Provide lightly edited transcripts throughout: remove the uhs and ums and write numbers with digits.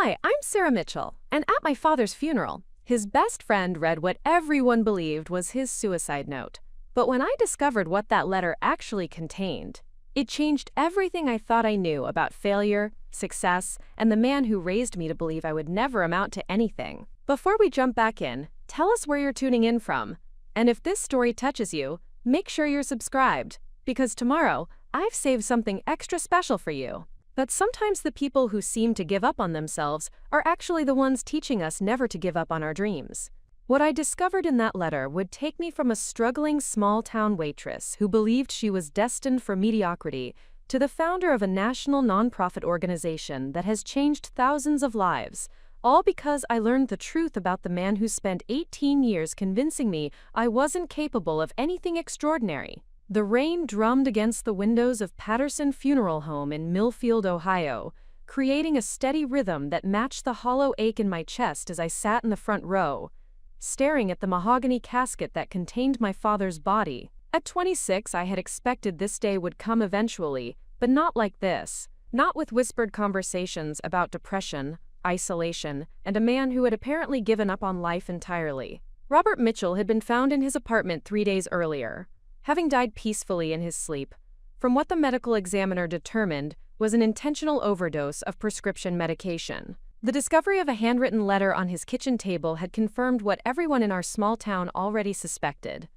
Hi, I'm Sarah Mitchell, and at my father's funeral, his best friend read what everyone believed was his suicide note. But when I discovered what that letter actually contained, it changed everything I thought I knew about failure, success, and the man who raised me to believe I would never amount to anything. Before we jump back in, tell us where you're tuning in from. And if this story touches you, make sure you're subscribed, because tomorrow, I've saved something extra special for you. But sometimes the people who seem to give up on themselves are actually the ones teaching us never to give up on our dreams. What I discovered in that letter would take me from a struggling small-town waitress who believed she was destined for mediocrity to the founder of a national nonprofit organization that has changed thousands of lives, all because I learned the truth about the man who spent 18 years convincing me I wasn't capable of anything extraordinary. The rain drummed against the windows of Patterson Funeral Home in Millfield, Ohio, creating a steady rhythm that matched the hollow ache in my chest as I sat in the front row, staring at the mahogany casket that contained my father's body. At 26, I had expected this day would come eventually, but not like this. Not with whispered conversations about depression, isolation, and a man who had apparently given up on life entirely. Robert Mitchell had been found in his apartment 3 days earlier, having died peacefully in his sleep, from what the medical examiner determined was an intentional overdose of prescription medication. The discovery of a handwritten letter on his kitchen table had confirmed what everyone in our small town already suspected.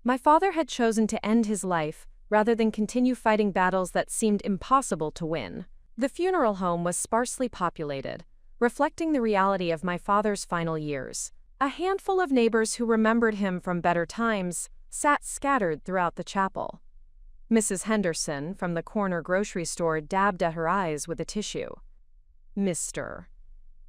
My father had chosen to end his life rather than continue fighting battles that seemed impossible to win. The funeral home was sparsely populated, reflecting the reality of my father's final years. A handful of neighbors who remembered him from better times sat scattered throughout the chapel. Mrs. Henderson, from the corner grocery store, dabbed at her eyes with a tissue. Mr.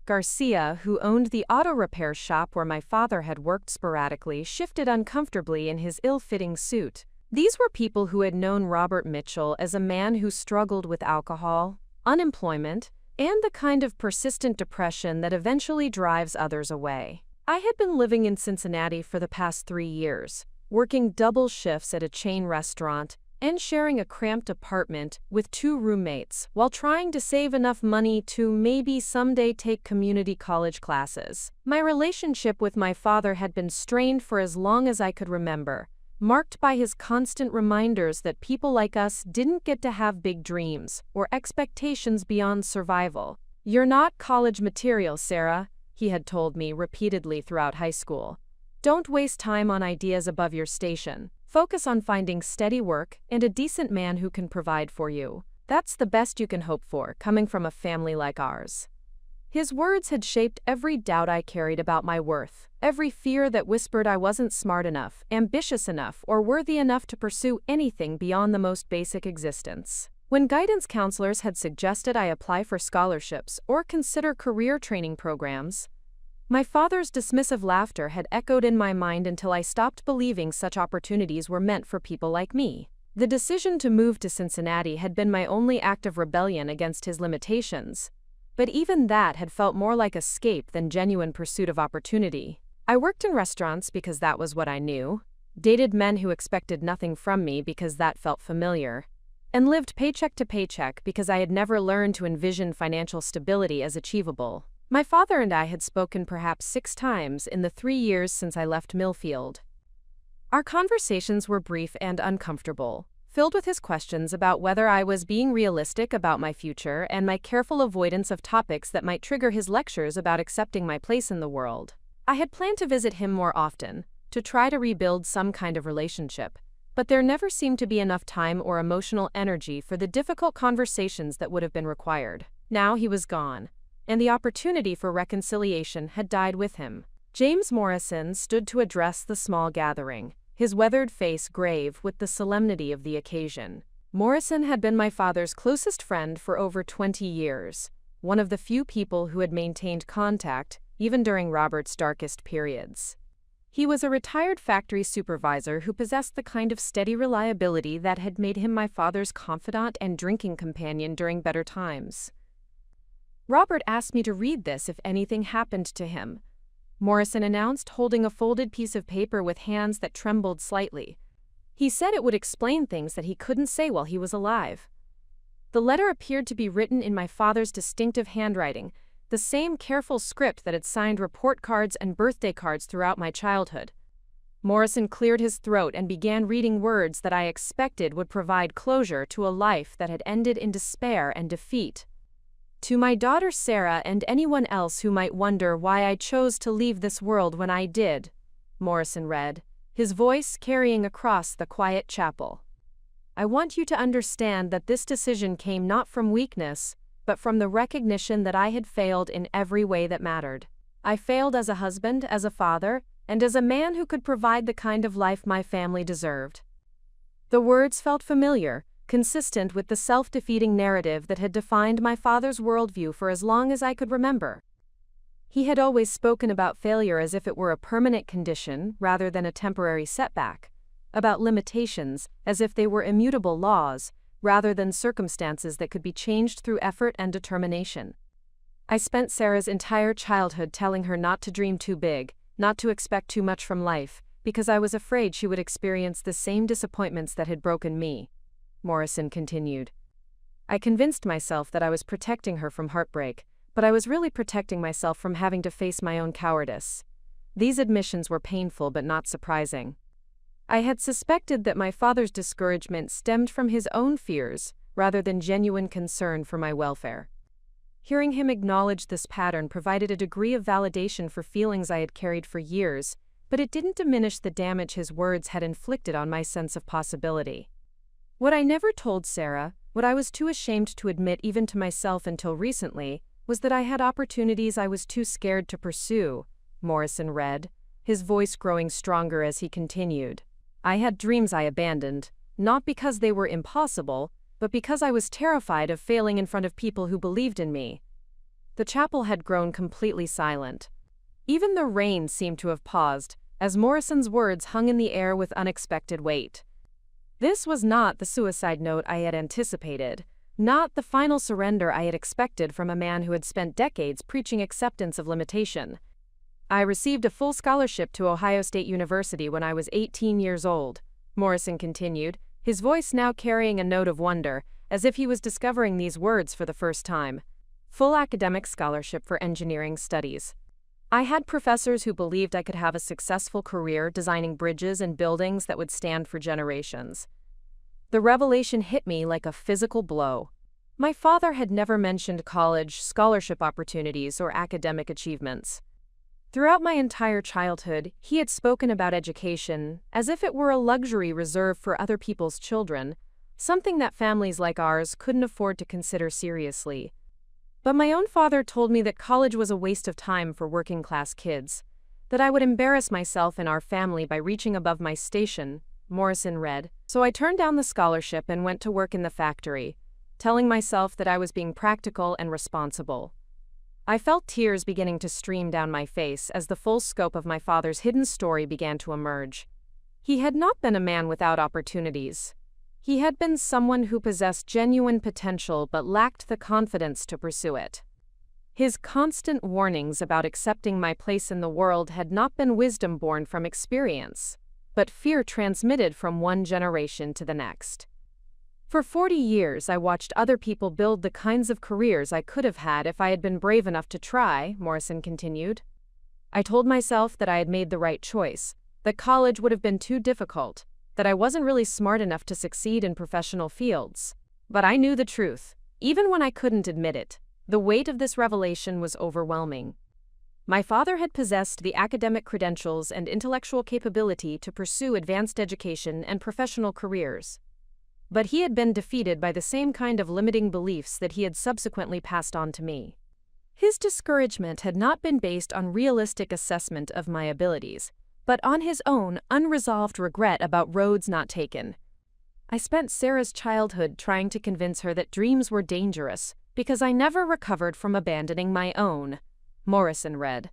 Garcia, who owned the auto repair shop where my father had worked sporadically, shifted uncomfortably in his ill-fitting suit. These were people who had known Robert Mitchell as a man who struggled with alcohol, unemployment, and the kind of persistent depression that eventually drives others away. I had been living in Cincinnati for the past 3 years, working double shifts at a chain restaurant and sharing a cramped apartment with 2 roommates while trying to save enough money to maybe someday take community college classes. My relationship with my father had been strained for as long as I could remember, marked by his constant reminders that people like us didn't get to have big dreams or expectations beyond survival. "You're not college material, Sarah," he had told me repeatedly throughout high school. "Don't waste time on ideas above your station. Focus on finding steady work and a decent man who can provide for you. That's the best you can hope for, coming from a family like ours." His words had shaped every doubt I carried about my worth, every fear that whispered I wasn't smart enough, ambitious enough, or worthy enough to pursue anything beyond the most basic existence. When guidance counselors had suggested I apply for scholarships or consider career training programs, my father's dismissive laughter had echoed in my mind until I stopped believing such opportunities were meant for people like me. The decision to move to Cincinnati had been my only act of rebellion against his limitations, but even that had felt more like escape than genuine pursuit of opportunity. I worked in restaurants because that was what I knew, dated men who expected nothing from me because that felt familiar, and lived paycheck to paycheck because I had never learned to envision financial stability as achievable. My father and I had spoken perhaps 6 times in the 3 years since I left Millfield. Our conversations were brief and uncomfortable, filled with his questions about whether I was being realistic about my future and my careful avoidance of topics that might trigger his lectures about accepting my place in the world. I had planned to visit him more often, to try to rebuild some kind of relationship, but there never seemed to be enough time or emotional energy for the difficult conversations that would have been required. Now he was gone, and the opportunity for reconciliation had died with him. James Morrison stood to address the small gathering, his weathered face grave with the solemnity of the occasion. Morrison had been my father's closest friend for over 20 years, one of the few people who had maintained contact even during Robert's darkest periods. He was a retired factory supervisor who possessed the kind of steady reliability that had made him my father's confidant and drinking companion during better times. "Robert asked me to read this if anything happened to him," Morrison announced, holding a folded piece of paper with hands that trembled slightly. "He said it would explain things that he couldn't say while he was alive." The letter appeared to be written in my father's distinctive handwriting, the same careful script that had signed report cards and birthday cards throughout my childhood. Morrison cleared his throat and began reading words that I expected would provide closure to a life that had ended in despair and defeat. To my daughter Sarah and anyone else who might wonder why I chose to leave this world when I did, Morrison read, his voice carrying across the quiet chapel. I want you to understand that this decision came not from weakness, but from the recognition that I had failed in every way that mattered. I failed as a husband, as a father, and as a man who could provide the kind of life my family deserved. The words felt familiar, consistent with the self-defeating narrative that had defined my father's worldview for as long as I could remember. He had always spoken about failure as if it were a permanent condition rather than a temporary setback, about limitations as if they were immutable laws rather than circumstances that could be changed through effort and determination. I spent Sarah's entire childhood telling her not to dream too big, not to expect too much from life, because I was afraid she would experience the same disappointments that had broken me, Morrison continued. I convinced myself that I was protecting her from heartbreak, but I was really protecting myself from having to face my own cowardice. These admissions were painful but not surprising. I had suspected that my father's discouragement stemmed from his own fears, rather than genuine concern for my welfare. Hearing him acknowledge this pattern provided a degree of validation for feelings I had carried for years, but it didn't diminish the damage his words had inflicted on my sense of possibility. What I never told Sarah, what I was too ashamed to admit even to myself until recently, was that I had opportunities I was too scared to pursue, Morrison read, his voice growing stronger as he continued. I had dreams I abandoned, not because they were impossible, but because I was terrified of failing in front of people who believed in me. The chapel had grown completely silent. Even the rain seemed to have paused, as Morrison's words hung in the air with unexpected weight. This was not the suicide note I had anticipated, not the final surrender I had expected from a man who had spent decades preaching acceptance of limitation. I received a full scholarship to Ohio State University when I was 18 years old, Morrison continued, his voice now carrying a note of wonder, as if he was discovering these words for the first time. Full academic scholarship for engineering studies. I had professors who believed I could have a successful career designing bridges and buildings that would stand for generations. The revelation hit me like a physical blow. My father had never mentioned college, scholarship opportunities, or academic achievements. Throughout my entire childhood, he had spoken about education as if it were a luxury reserved for other people's children, something that families like ours couldn't afford to consider seriously. But my own father told me that college was a waste of time for working-class kids, that I would embarrass myself and our family by reaching above my station, Morrison read. So I turned down the scholarship and went to work in the factory, telling myself that I was being practical and responsible. I felt tears beginning to stream down my face as the full scope of my father's hidden story began to emerge. He had not been a man without opportunities. He had been someone who possessed genuine potential but lacked the confidence to pursue it. His constant warnings about accepting my place in the world had not been wisdom born from experience, but fear transmitted from one generation to the next. For 40 years, I watched other people build the kinds of careers I could have had if I had been brave enough to try, Morrison continued. I told myself that I had made the right choice, that college would have been too difficult, that I wasn't really smart enough to succeed in professional fields. But I knew the truth, even when I couldn't admit it. The weight of this revelation was overwhelming. My father had possessed the academic credentials and intellectual capability to pursue advanced education and professional careers. But he had been defeated by the same kind of limiting beliefs that he had subsequently passed on to me. His discouragement had not been based on realistic assessment of my abilities, but on his own unresolved regret about roads not taken. I spent Sarah's childhood trying to convince her that dreams were dangerous because I never recovered from abandoning my own, Morrison read.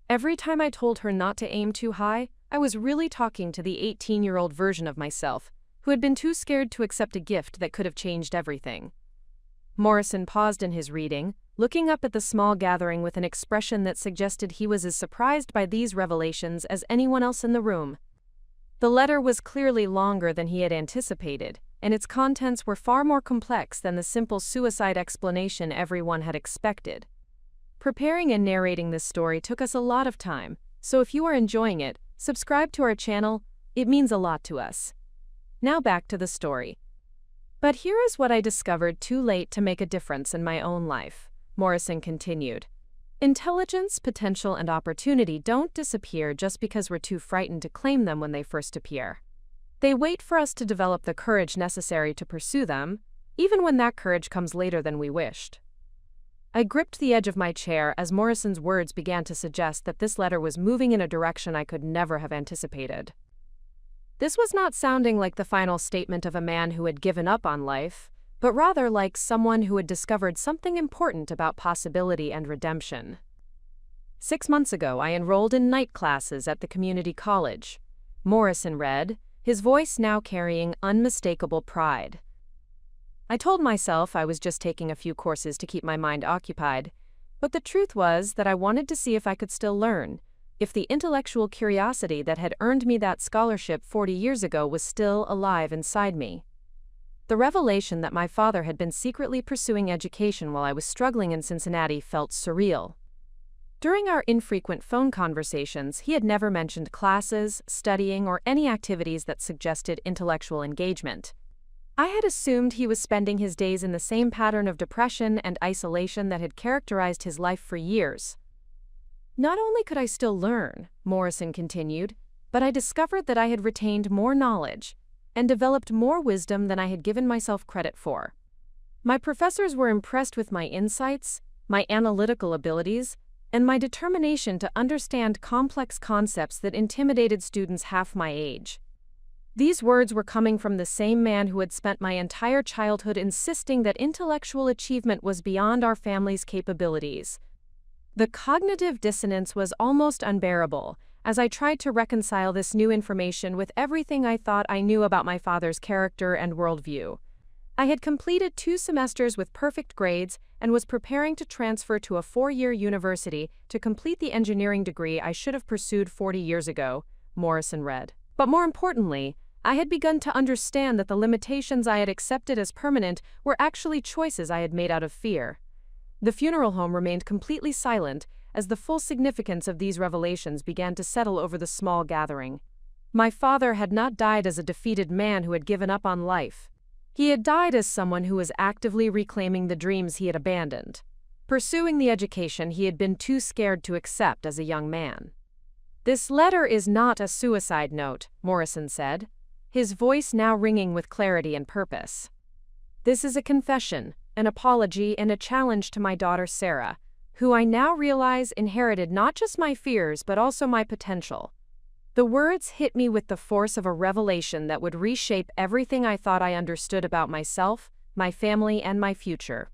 Every time I told her not to aim too high, I was really talking to the 18-year-old version of myself, who had been too scared to accept a gift that could have changed everything. Morrison paused in his reading, looking up at the small gathering with an expression that suggested he was as surprised by these revelations as anyone else in the room. The letter was clearly longer than he had anticipated, and its contents were far more complex than the simple suicide explanation everyone had expected. Preparing and narrating this story took us a lot of time, so if you are enjoying it, subscribe to our channel. It means a lot to us. Now back to the story. But here is what I discovered too late to make a difference in my own life, Morrison continued. Intelligence, potential, and opportunity don't disappear just because we're too frightened to claim them when they first appear. They wait for us to develop the courage necessary to pursue them, even when that courage comes later than we wished. I gripped the edge of my chair as Morrison's words began to suggest that this letter was moving in a direction I could never have anticipated. This was not sounding like the final statement of a man who had given up on life, but rather like someone who had discovered something important about possibility and redemption. 6 months ago, I enrolled in night classes at the community college. Morrison read, his voice now carrying unmistakable pride. I told myself I was just taking a few courses to keep my mind occupied, but the truth was that I wanted to see if I could still learn, if the intellectual curiosity that had earned me that scholarship 40 years ago was still alive inside me. The revelation that my father had been secretly pursuing education while I was struggling in Cincinnati felt surreal. During our infrequent phone conversations, he had never mentioned classes, studying, or any activities that suggested intellectual engagement. I had assumed he was spending his days in the same pattern of depression and isolation that had characterized his life for years. Not only could I still learn, Morrison continued, but I discovered that I had retained more knowledge and developed more wisdom than I had given myself credit for. My professors were impressed with my insights, my analytical abilities, and my determination to understand complex concepts that intimidated students half my age. These words were coming from the same man who had spent my entire childhood insisting that intellectual achievement was beyond our family's capabilities. The cognitive dissonance was almost unbearable, as I tried to reconcile this new information with everything I thought I knew about my father's character and worldview. I had completed 2 semesters with perfect grades and was preparing to transfer to a 4-year university to complete the engineering degree I should have pursued 40 years ago, Morrison read. But more importantly, I had begun to understand that the limitations I had accepted as permanent were actually choices I had made out of fear. The funeral home remained completely silent as the full significance of these revelations began to settle over the small gathering. My father had not died as a defeated man who had given up on life. He had died as someone who was actively reclaiming the dreams he had abandoned, pursuing the education he had been too scared to accept as a young man. "This letter is not a suicide note," Morrison said, his voice now ringing with clarity and purpose. "This is a confession, an apology, and a challenge to my daughter Sarah, who I now realize inherited not just my fears but also my potential." The words hit me with the force of a revelation that would reshape everything I thought I understood about myself, my family, and my future.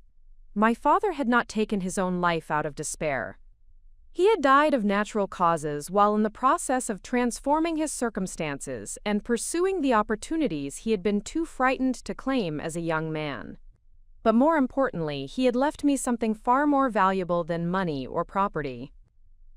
My father had not taken his own life out of despair. He had died of natural causes while in the process of transforming his circumstances and pursuing the opportunities he had been too frightened to claim as a young man. But more importantly, he had left me something far more valuable than money or property.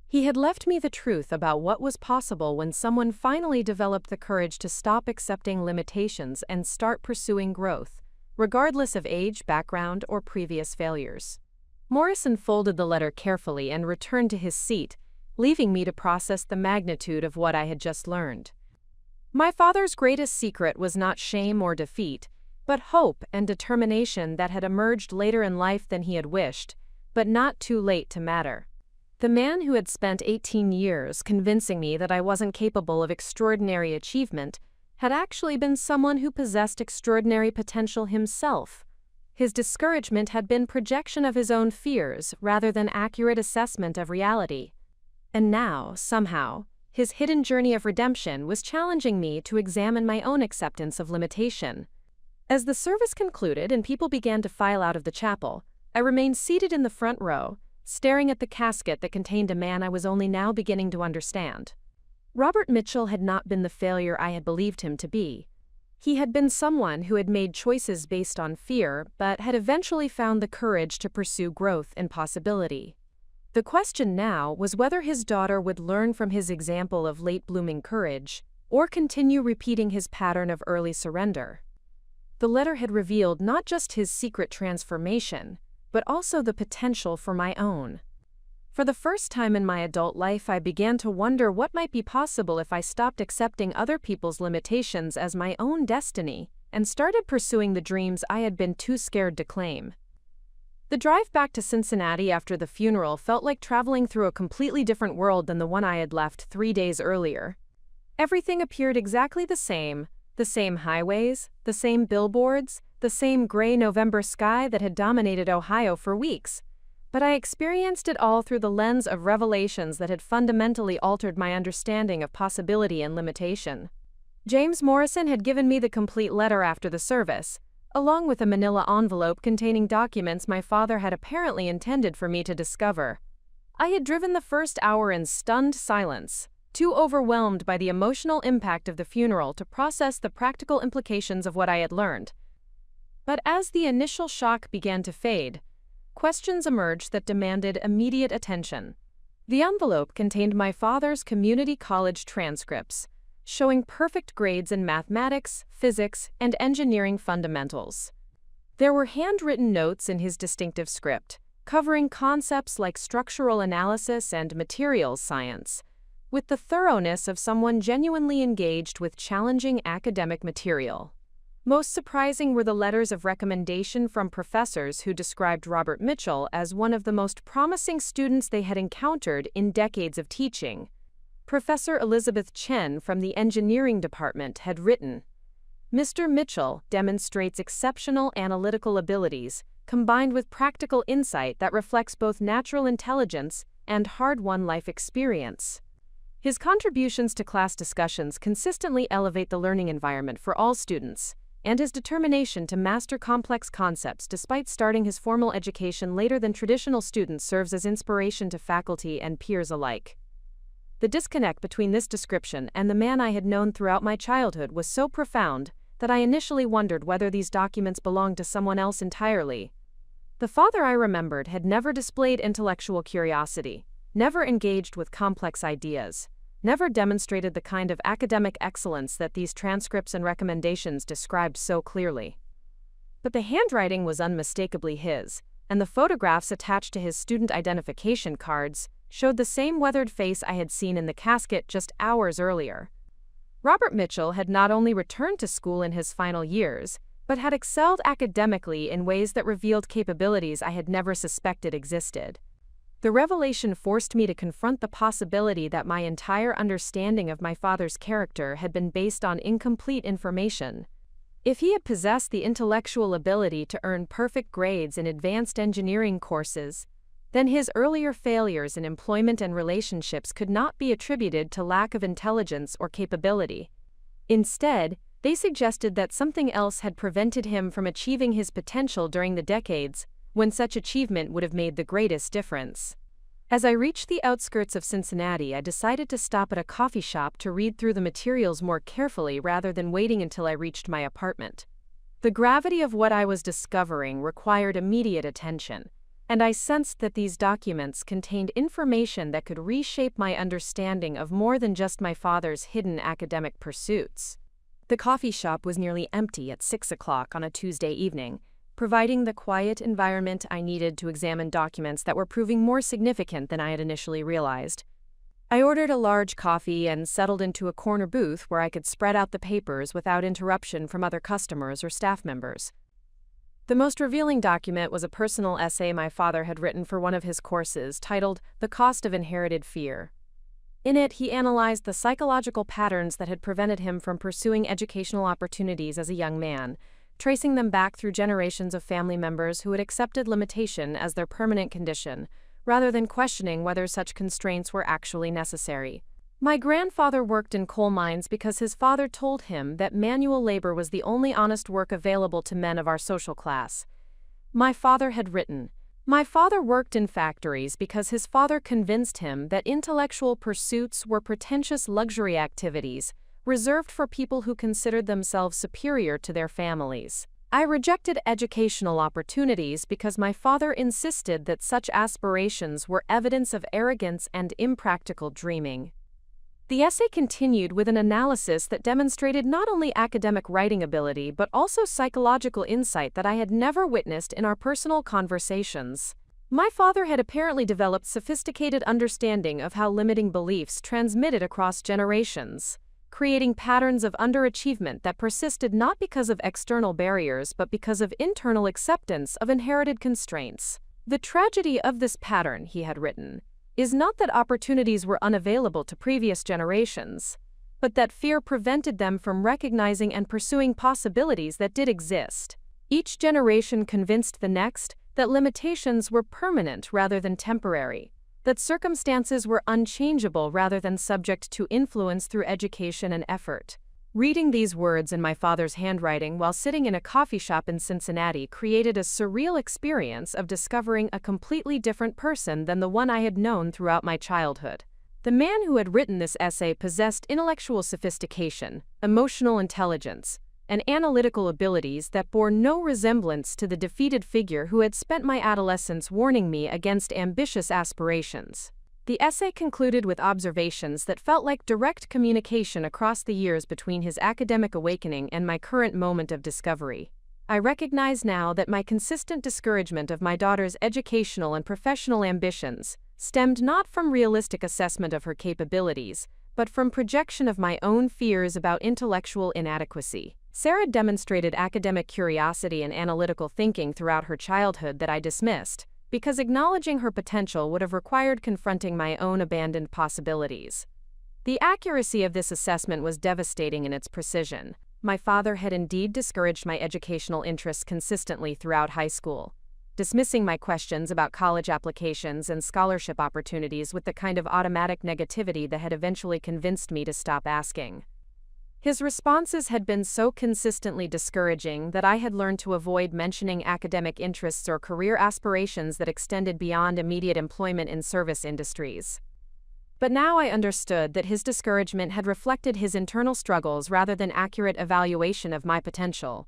He had left me the truth about what was possible when someone finally developed the courage to stop accepting limitations and start pursuing growth, regardless of age, background, or previous failures. Morrison folded the letter carefully and returned to his seat, leaving me to process the magnitude of what I had just learned. My father's greatest secret was not shame or defeat, but hope and determination that had emerged later in life than he had wished, but not too late to matter. The man who had spent 18 years convincing me that I wasn't capable of extraordinary achievement had actually been someone who possessed extraordinary potential himself. His discouragement had been projection of his own fears rather than accurate assessment of reality. And now, somehow, his hidden journey of redemption was challenging me to examine my own acceptance of limitation. As the service concluded and people began to file out of the chapel, I remained seated in the front row, staring at the casket that contained a man I was only now beginning to understand. Robert Mitchell had not been the failure I had believed him to be. He had been someone who had made choices based on fear, but had eventually found the courage to pursue growth and possibility. The question now was whether his daughter would learn from his example of late-blooming courage, or continue repeating his pattern of early surrender. The letter had revealed not just his secret transformation, but also the potential for my own. For the first time in my adult life, I began to wonder what might be possible if I stopped accepting other people's limitations as my own destiny and started pursuing the dreams I had been too scared to claim. The drive back to Cincinnati after the funeral felt like traveling through a completely different world than the one I had left 3 days earlier. Everything appeared exactly the same highways, the same billboards, the same gray November sky that had dominated Ohio for weeks. But I experienced it all through the lens of revelations that had fundamentally altered my understanding of possibility and limitation. James Morrison had given me the complete letter after the service, along with a manila envelope containing documents my father had apparently intended for me to discover. I had driven the first hour in stunned silence, too overwhelmed by the emotional impact of the funeral to process the practical implications of what I had learned. But as the initial shock began to fade, questions emerged that demanded immediate attention. The envelope contained my father's community college transcripts, showing perfect grades in mathematics, physics, and engineering fundamentals. There were handwritten notes in his distinctive script, covering concepts like structural analysis and materials science, with the thoroughness of someone genuinely engaged with challenging academic material. Most surprising were the letters of recommendation from professors who described Robert Mitchell as one of the most promising students they had encountered in decades of teaching. Professor Elizabeth Chen from the engineering department had written, "Mr. Mitchell demonstrates exceptional analytical abilities, combined with practical insight that reflects both natural intelligence and hard-won life experience. His contributions to class discussions consistently elevate the learning environment for all students, and his determination to master complex concepts despite starting his formal education later than traditional students serves as inspiration to faculty and peers alike." The disconnect between this description and the man I had known throughout my childhood was so profound that I initially wondered whether these documents belonged to someone else entirely. The father I remembered had never displayed intellectual curiosity, never engaged with complex ideas, never demonstrated the kind of academic excellence that these transcripts and recommendations described so clearly. But the handwriting was unmistakably his, and the photographs attached to his student identification cards showed the same weathered face I had seen in the casket just hours earlier. Robert Mitchell had not only returned to school in his final years, but had excelled academically in ways that revealed capabilities I had never suspected existed. The revelation forced me to confront the possibility that my entire understanding of my father's character had been based on incomplete information. If he had possessed the intellectual ability to earn perfect grades in advanced engineering courses, then his earlier failures in employment and relationships could not be attributed to lack of intelligence or capability. Instead, they suggested that something else had prevented him from achieving his potential during the decades when such achievement would have made the greatest difference. As I reached the outskirts of Cincinnati, I decided to stop at a coffee shop to read through the materials more carefully rather than waiting until I reached my apartment. The gravity of what I was discovering required immediate attention, and I sensed that these documents contained information that could reshape my understanding of more than just my father's hidden academic pursuits. The coffee shop was nearly empty at 6 o'clock on a Tuesday evening, providing the quiet environment I needed to examine documents that were proving more significant than I had initially realized. I ordered a large coffee and settled into a corner booth where I could spread out the papers without interruption from other customers or staff members. The most revealing document was a personal essay my father had written for one of his courses titled "The Cost of Inherited Fear." In it, he analyzed the psychological patterns that had prevented him from pursuing educational opportunities as a young man, tracing them back through generations of family members who had accepted limitation as their permanent condition, rather than questioning whether such constraints were actually necessary. My grandfather worked in coal mines because his father told him that manual labor was the only honest work available to men of our social class. My father had written, "My father worked in factories because his father convinced him that intellectual pursuits were pretentious luxury activities reserved for people who considered themselves superior to their families. I rejected educational opportunities because my father insisted that such aspirations were evidence of arrogance and impractical dreaming." The essay continued with an analysis that demonstrated not only academic writing ability but also psychological insight that I had never witnessed in our personal conversations. My father had apparently developed sophisticated understanding of how limiting beliefs transmitted across generations, creating patterns of underachievement that persisted not because of external barriers but because of internal acceptance of inherited constraints. The tragedy of this pattern, he had written, is not that opportunities were unavailable to previous generations, but that fear prevented them from recognizing and pursuing possibilities that did exist. Each generation convinced the next that limitations were permanent rather than temporary, that circumstances were unchangeable rather than subject to influence through education and effort. Reading these words in my father's handwriting while sitting in a coffee shop in Cincinnati created a surreal experience of discovering a completely different person than the one I had known throughout my childhood. The man who had written this essay possessed intellectual sophistication, emotional intelligence, and analytical abilities that bore no resemblance to the defeated figure who had spent my adolescence warning me against ambitious aspirations. The essay concluded with observations that felt like direct communication across the years between his academic awakening and my current moment of discovery. I recognize now that my consistent discouragement of my daughter's educational and professional ambitions stemmed not from realistic assessment of her capabilities, but from projection of my own fears about intellectual inadequacy. Sarah demonstrated academic curiosity and analytical thinking throughout her childhood that I dismissed, because acknowledging her potential would have required confronting my own abandoned possibilities. The accuracy of this assessment was devastating in its precision. My father had indeed discouraged my educational interests consistently throughout high school, dismissing my questions about college applications and scholarship opportunities with the kind of automatic negativity that had eventually convinced me to stop asking. His responses had been so consistently discouraging that I had learned to avoid mentioning academic interests or career aspirations that extended beyond immediate employment in service industries. But now I understood that his discouragement had reflected his internal struggles rather than accurate evaluation of my potential.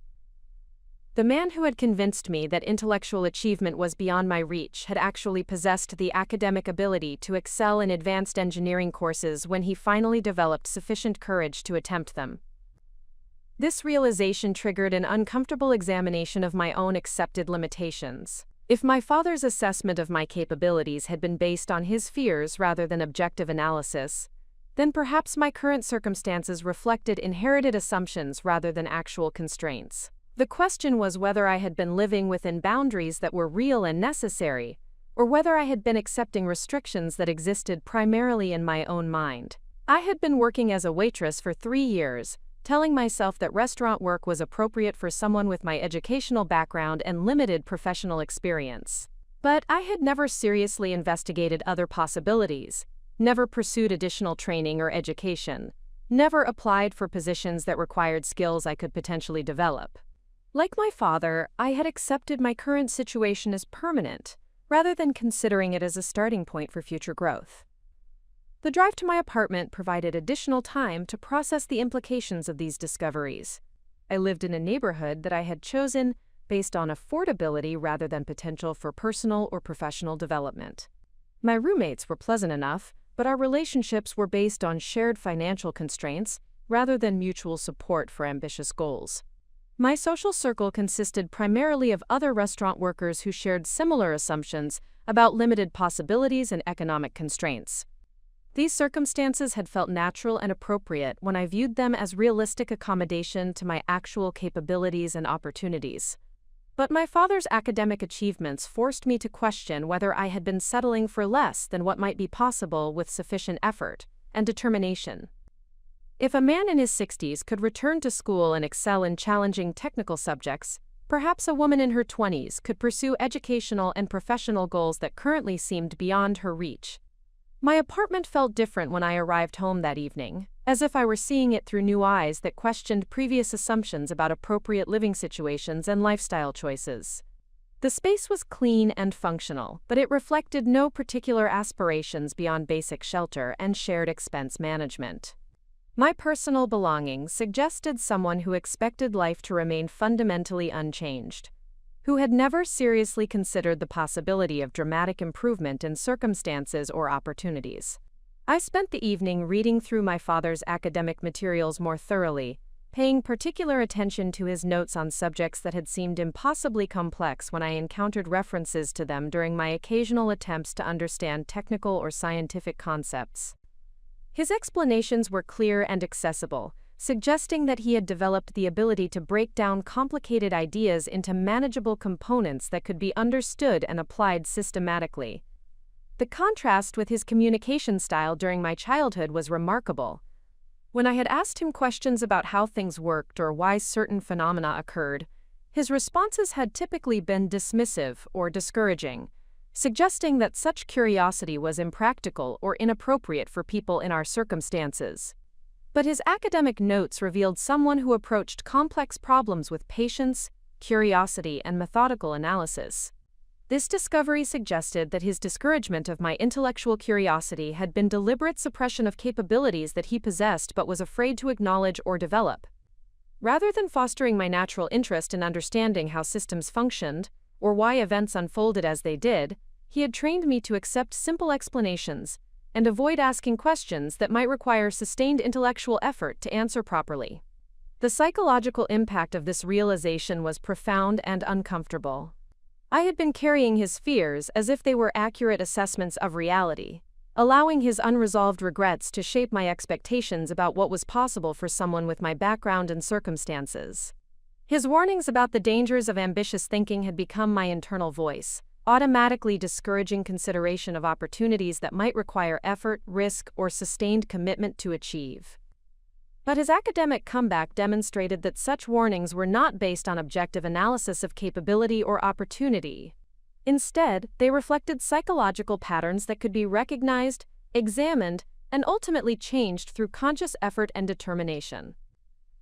The man who had convinced me that intellectual achievement was beyond my reach had actually possessed the academic ability to excel in advanced engineering courses when he finally developed sufficient courage to attempt them. This realization triggered an uncomfortable examination of my own accepted limitations. If my father's assessment of my capabilities had been based on his fears rather than objective analysis, then perhaps my current circumstances reflected inherited assumptions rather than actual constraints. The question was whether I had been living within boundaries that were real and necessary, or whether I had been accepting restrictions that existed primarily in my own mind. I had been working as a waitress for 3 years, telling myself that restaurant work was appropriate for someone with my educational background and limited professional experience. But I had never seriously investigated other possibilities, never pursued additional training or education, never applied for positions that required skills I could potentially develop. Like my father, I had accepted my current situation as permanent, rather than considering it as a starting point for future growth. The drive to my apartment provided additional time to process the implications of these discoveries. I lived in a neighborhood that I had chosen based on affordability rather than potential for personal or professional development. My roommates were pleasant enough, but our relationships were based on shared financial constraints rather than mutual support for ambitious goals. My social circle consisted primarily of other restaurant workers who shared similar assumptions about limited possibilities and economic constraints. These circumstances had felt natural and appropriate when I viewed them as realistic accommodation to my actual capabilities and opportunities. But my father's academic achievements forced me to question whether I had been settling for less than what might be possible with sufficient effort and determination. If a man in his 60s could return to school and excel in challenging technical subjects, perhaps a woman in her 20s could pursue educational and professional goals that currently seemed beyond her reach. My apartment felt different when I arrived home that evening, as if I were seeing it through new eyes that questioned previous assumptions about appropriate living situations and lifestyle choices. The space was clean and functional, but it reflected no particular aspirations beyond basic shelter and shared expense management. My personal belongings suggested someone who expected life to remain fundamentally unchanged, who had never seriously considered the possibility of dramatic improvement in circumstances or opportunities. I spent the evening reading through my father's academic materials more thoroughly, paying particular attention to his notes on subjects that had seemed impossibly complex when I encountered references to them during my occasional attempts to understand technical or scientific concepts. His explanations were clear and accessible, suggesting that he had developed the ability to break down complicated ideas into manageable components that could be understood and applied systematically. The contrast with his communication style during my childhood was remarkable. When I had asked him questions about how things worked or why certain phenomena occurred, his responses had typically been dismissive or discouraging, suggesting that such curiosity was impractical or inappropriate for people in our circumstances. But his academic notes revealed someone who approached complex problems with patience, curiosity, and methodical analysis. This discovery suggested that his discouragement of my intellectual curiosity had been deliberate suppression of capabilities that he possessed but was afraid to acknowledge or develop. Rather than fostering my natural interest in understanding how systems functioned, or why events unfolded as they did, he had trained me to accept simple explanations and avoid asking questions that might require sustained intellectual effort to answer properly. The psychological impact of this realization was profound and uncomfortable. I had been carrying his fears as if they were accurate assessments of reality, allowing his unresolved regrets to shape my expectations about what was possible for someone with my background and circumstances. His warnings about the dangers of ambitious thinking had become my internal voice, automatically discouraging consideration of opportunities that might require effort, risk, or sustained commitment to achieve. But his academic comeback demonstrated that such warnings were not based on objective analysis of capability or opportunity. Instead, they reflected psychological patterns that could be recognized, examined, and ultimately changed through conscious effort and determination.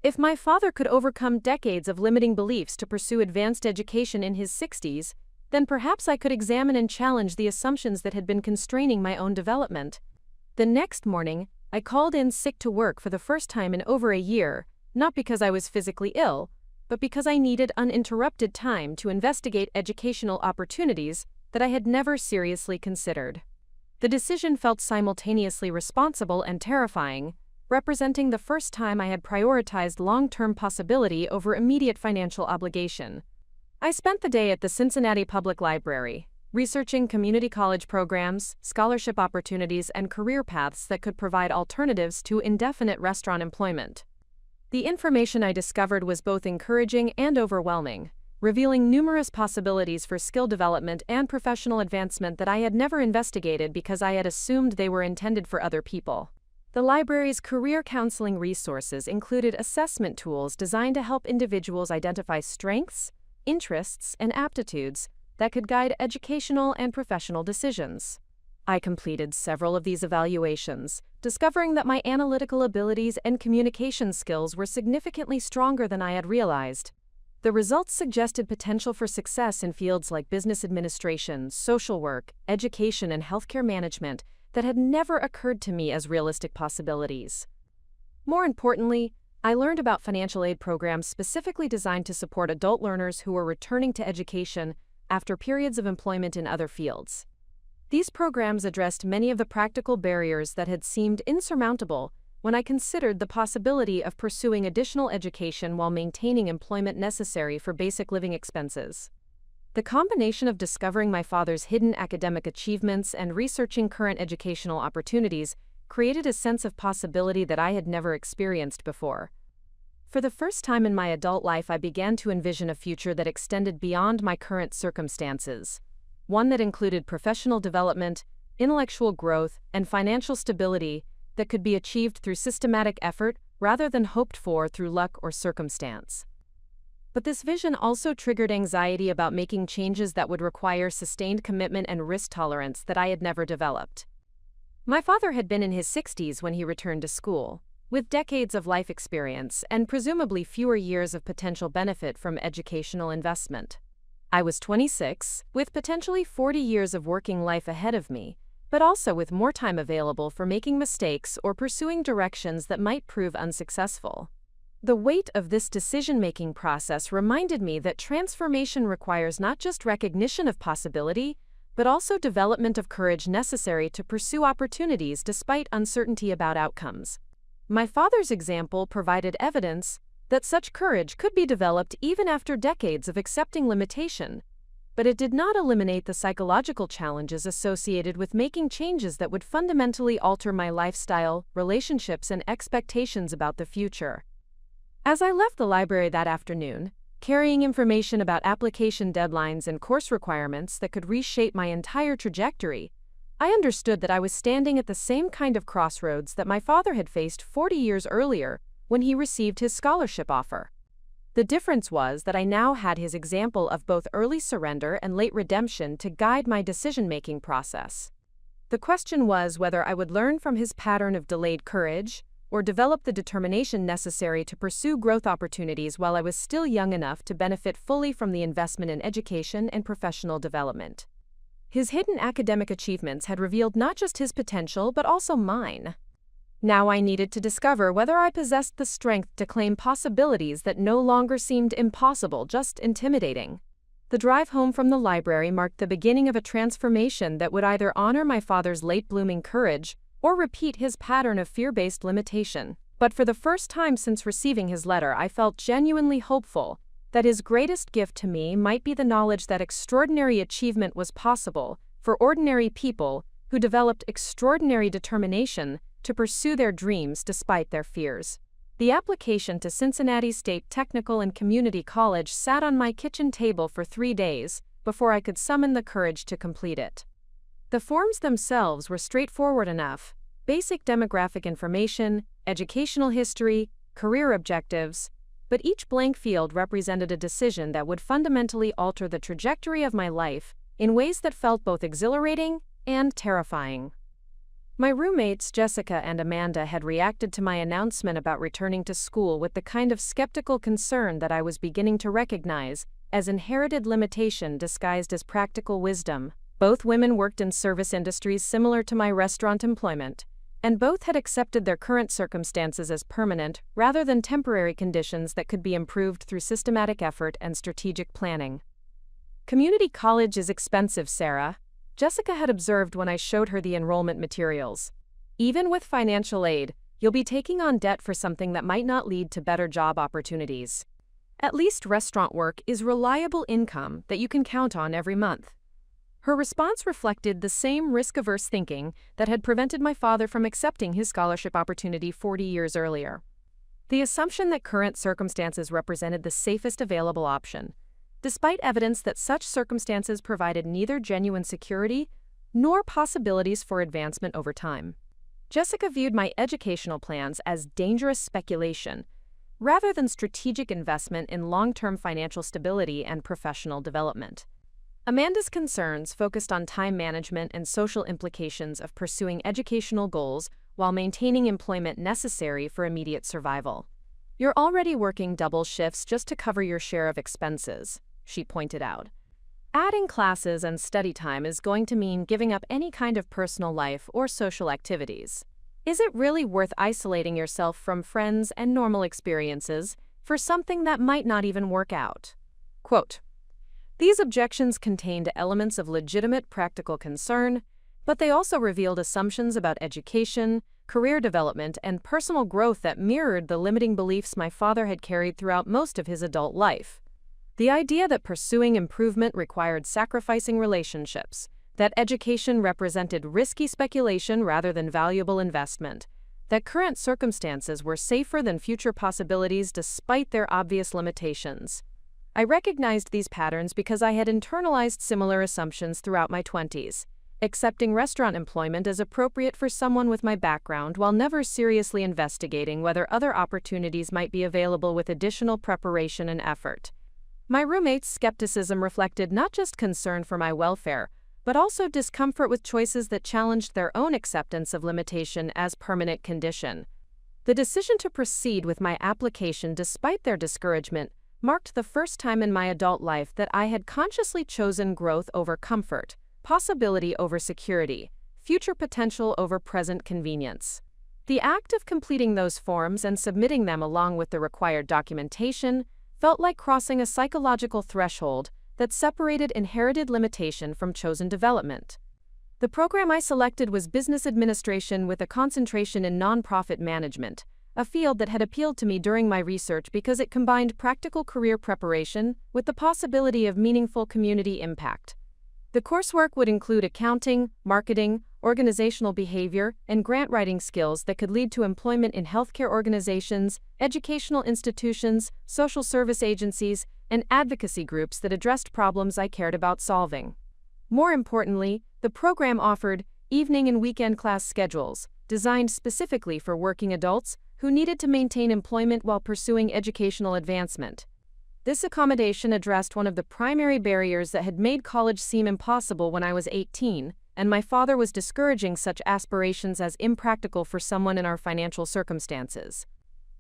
If my father could overcome decades of limiting beliefs to pursue advanced education in his 60s, then perhaps I could examine and challenge the assumptions that had been constraining my own development. The next morning, I called in sick to work for the first time in over a year, not because I was physically ill, but because I needed uninterrupted time to investigate educational opportunities that I had never seriously considered. The decision felt simultaneously responsible and terrifying, representing the first time I had prioritized long-term possibility over immediate financial obligation. I spent the day at the Cincinnati Public Library, researching community college programs, scholarship opportunities, and career paths that could provide alternatives to indefinite restaurant employment. The information I discovered was both encouraging and overwhelming, revealing numerous possibilities for skill development and professional advancement that I had never investigated because I had assumed they were intended for other people. The library's career counseling resources included assessment tools designed to help individuals identify strengths, interests, and aptitudes that could guide educational and professional decisions. I completed several of these evaluations, discovering that my analytical abilities and communication skills were significantly stronger than I had realized. The results suggested potential for success in fields like business administration, social work, education, and healthcare management that had never occurred to me as realistic possibilities. More importantly, I learned about financial aid programs specifically designed to support adult learners who were returning to education after periods of employment in other fields. These programs addressed many of the practical barriers that had seemed insurmountable when I considered the possibility of pursuing additional education while maintaining employment necessary for basic living expenses. The combination of discovering my father's hidden academic achievements and researching current educational opportunities created a sense of possibility that I had never experienced before. For the first time in my adult life, I began to envision a future that extended beyond my current circumstances, one that included professional development, intellectual growth, and financial stability that could be achieved through systematic effort rather than hoped for through luck or circumstance. But this vision also triggered anxiety about making changes that would require sustained commitment and risk tolerance that I had never developed. My father had been in his 60s when he returned to school, with decades of life experience and presumably fewer years of potential benefit from educational investment. I was 26, with potentially 40 years of working life ahead of me, but also with more time available for making mistakes or pursuing directions that might prove unsuccessful. The weight of this decision-making process reminded me that transformation requires not just recognition of possibility, but also development of courage necessary to pursue opportunities despite uncertainty about outcomes. My father's example provided evidence that such courage could be developed even after decades of accepting limitation. But it did not eliminate the psychological challenges associated with making changes that would fundamentally alter my lifestyle, relationships, and expectations about the future. As I left the library that afternoon, carrying information about application deadlines and course requirements that could reshape my entire trajectory, I understood that I was standing at the same kind of crossroads that my father had faced 40 years earlier when he received his scholarship offer. The difference was that I now had his example of both early surrender and late redemption to guide my decision-making process. The question was whether I would learn from his pattern of delayed courage or develop the determination necessary to pursue growth opportunities while I was still young enough to benefit fully from the investment in education and professional development. His hidden academic achievements had revealed not just his potential but also mine. Now I needed to discover whether I possessed the strength to claim possibilities that no longer seemed impossible, just intimidating. The drive home from the library marked the beginning of a transformation that would either honor my father's late-blooming courage or repeat his pattern of fear-based limitation. But for the first time since receiving his letter, I felt genuinely hopeful that his greatest gift to me might be the knowledge that extraordinary achievement was possible for ordinary people who developed extraordinary determination to pursue their dreams despite their fears. The application to Cincinnati State Technical and Community College sat on my kitchen table for 3 days before I could summon the courage to complete it. The forms themselves were straightforward enough: basic demographic information, educational history, career objectives, but each blank field represented a decision that would fundamentally alter the trajectory of my life in ways that felt both exhilarating and terrifying. My roommates Jessica and Amanda had reacted to my announcement about returning to school with the kind of skeptical concern that I was beginning to recognize as inherited limitation disguised as practical wisdom. Both women worked in service industries similar to my restaurant employment, and both had accepted their current circumstances as permanent rather than temporary conditions that could be improved through systematic effort and strategic planning. "Community college is expensive, Sarah," Jessica had observed when I showed her the enrollment materials. "Even with financial aid, you'll be taking on debt for something that might not lead to better job opportunities. At least restaurant work is reliable income that you can count on every month." Her response reflected the same risk-averse thinking that had prevented my father from accepting his scholarship opportunity 40 years earlier. The assumption that current circumstances represented the safest available option, despite evidence that such circumstances provided neither genuine security nor possibilities for advancement over time. Jessica viewed my educational plans as dangerous speculation, rather than strategic investment in long-term financial stability and professional development. Amanda's concerns focused on time management and social implications of pursuing educational goals while maintaining employment necessary for immediate survival. "You're already working double shifts just to cover your share of expenses," she pointed out. "Adding classes and study time is going to mean giving up any kind of personal life or social activities. Is it really worth isolating yourself from friends and normal experiences for something that might not even work out?" Quote, "These objections contained elements of legitimate practical concern, but they also revealed assumptions about education, career development, and personal growth that mirrored the limiting beliefs my father had carried throughout most of his adult life. The idea that pursuing improvement required sacrificing relationships, that education represented risky speculation rather than valuable investment, that current circumstances were safer than future possibilities despite their obvious limitations. I recognized these patterns because I had internalized similar assumptions throughout my 20s, accepting restaurant employment as appropriate for someone with my background while never seriously investigating whether other opportunities might be available with additional preparation and effort. My roommate's skepticism reflected not just concern for my welfare, but also discomfort with choices that challenged their own acceptance of limitation as permanent condition. The decision to proceed with my application despite their discouragement marked the first time in my adult life that I had consciously chosen growth over comfort, possibility over security, future potential over present convenience. The act of completing those forms and submitting them along with the required documentation felt like crossing a psychological threshold that separated inherited limitation from chosen development. The program I selected was business administration with a concentration in nonprofit management, a field that had appealed to me during my research because it combined practical career preparation with the possibility of meaningful community impact. The coursework would include accounting, marketing, organizational behavior, and grant writing skills that could lead to employment in healthcare organizations, educational institutions, social service agencies, and advocacy groups that addressed problems I cared about solving. More importantly, the program offered evening and weekend class schedules, designed specifically for working adults who needed to maintain employment while pursuing educational advancement. This accommodation addressed one of the primary barriers that had made college seem impossible when I was 18, and my father was discouraging such aspirations as impractical for someone in our financial circumstances.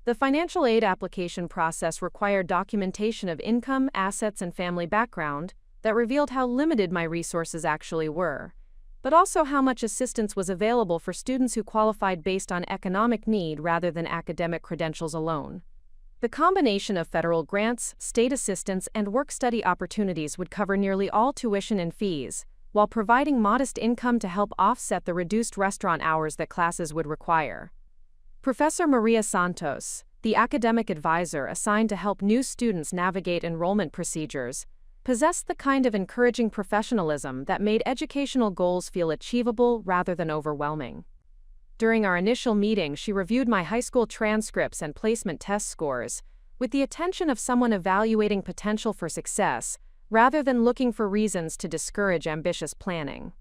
The financial aid application process required documentation of income, assets, and family background that revealed how limited my resources actually were, but also how much assistance was available for students who qualified based on economic need rather than academic credentials alone. The combination of federal grants, state assistance, and work-study opportunities would cover nearly all tuition and fees, while providing modest income to help offset the reduced restaurant hours that classes would require. Professor Maria Santos, the academic advisor assigned to help new students navigate enrollment procedures, possessed the kind of encouraging professionalism that made educational goals feel achievable rather than overwhelming. During our initial meeting, she reviewed my high school transcripts and placement test scores, with the attention of someone evaluating potential for success, rather than looking for reasons to discourage ambitious planning.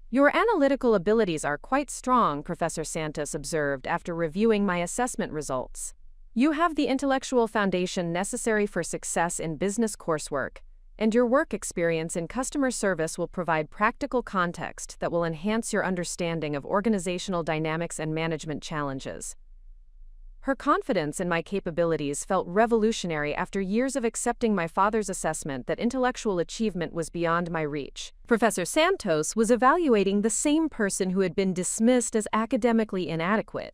"Your analytical abilities are quite strong," Professor Santos observed after reviewing my assessment results. "You have the intellectual foundation necessary for success in business coursework, and your work experience in customer service will provide practical context that will enhance your understanding of organizational dynamics and management challenges." Her confidence in my capabilities felt revolutionary after years of accepting my father's assessment that intellectual achievement was beyond my reach. Professor Santos was evaluating the same person who had been dismissed as academically inadequate,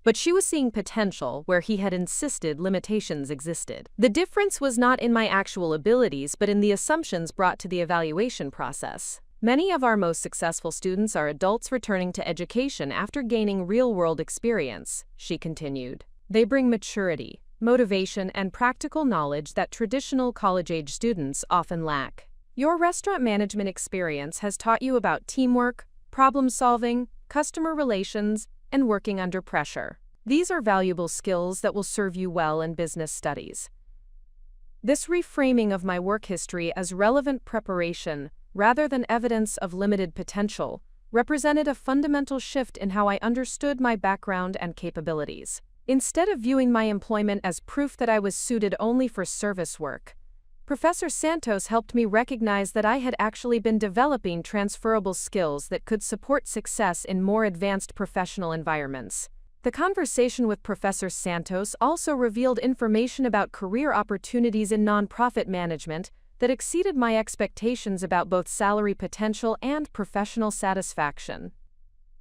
but she was seeing potential where he had insisted limitations existed. The difference was not in my actual abilities but in the assumptions brought to the evaluation process. Many of our most successful students are adults returning to education after gaining real-world experience, she continued. They bring maturity, motivation, and practical knowledge that traditional college-age students often lack. Your restaurant management experience has taught you about teamwork, problem-solving, customer relations, and working under pressure. These are valuable skills that will serve you well in business studies. This reframing of my work history as relevant preparation, rather than evidence of limited potential, represented a fundamental shift in how I understood my background and capabilities. Instead of viewing my employment as proof that I was suited only for service work, Professor Santos helped me recognize that I had actually been developing transferable skills that could support success in more advanced professional environments. The conversation with Professor Santos also revealed information about career opportunities in nonprofit management that exceeded my expectations about both salary potential and professional satisfaction.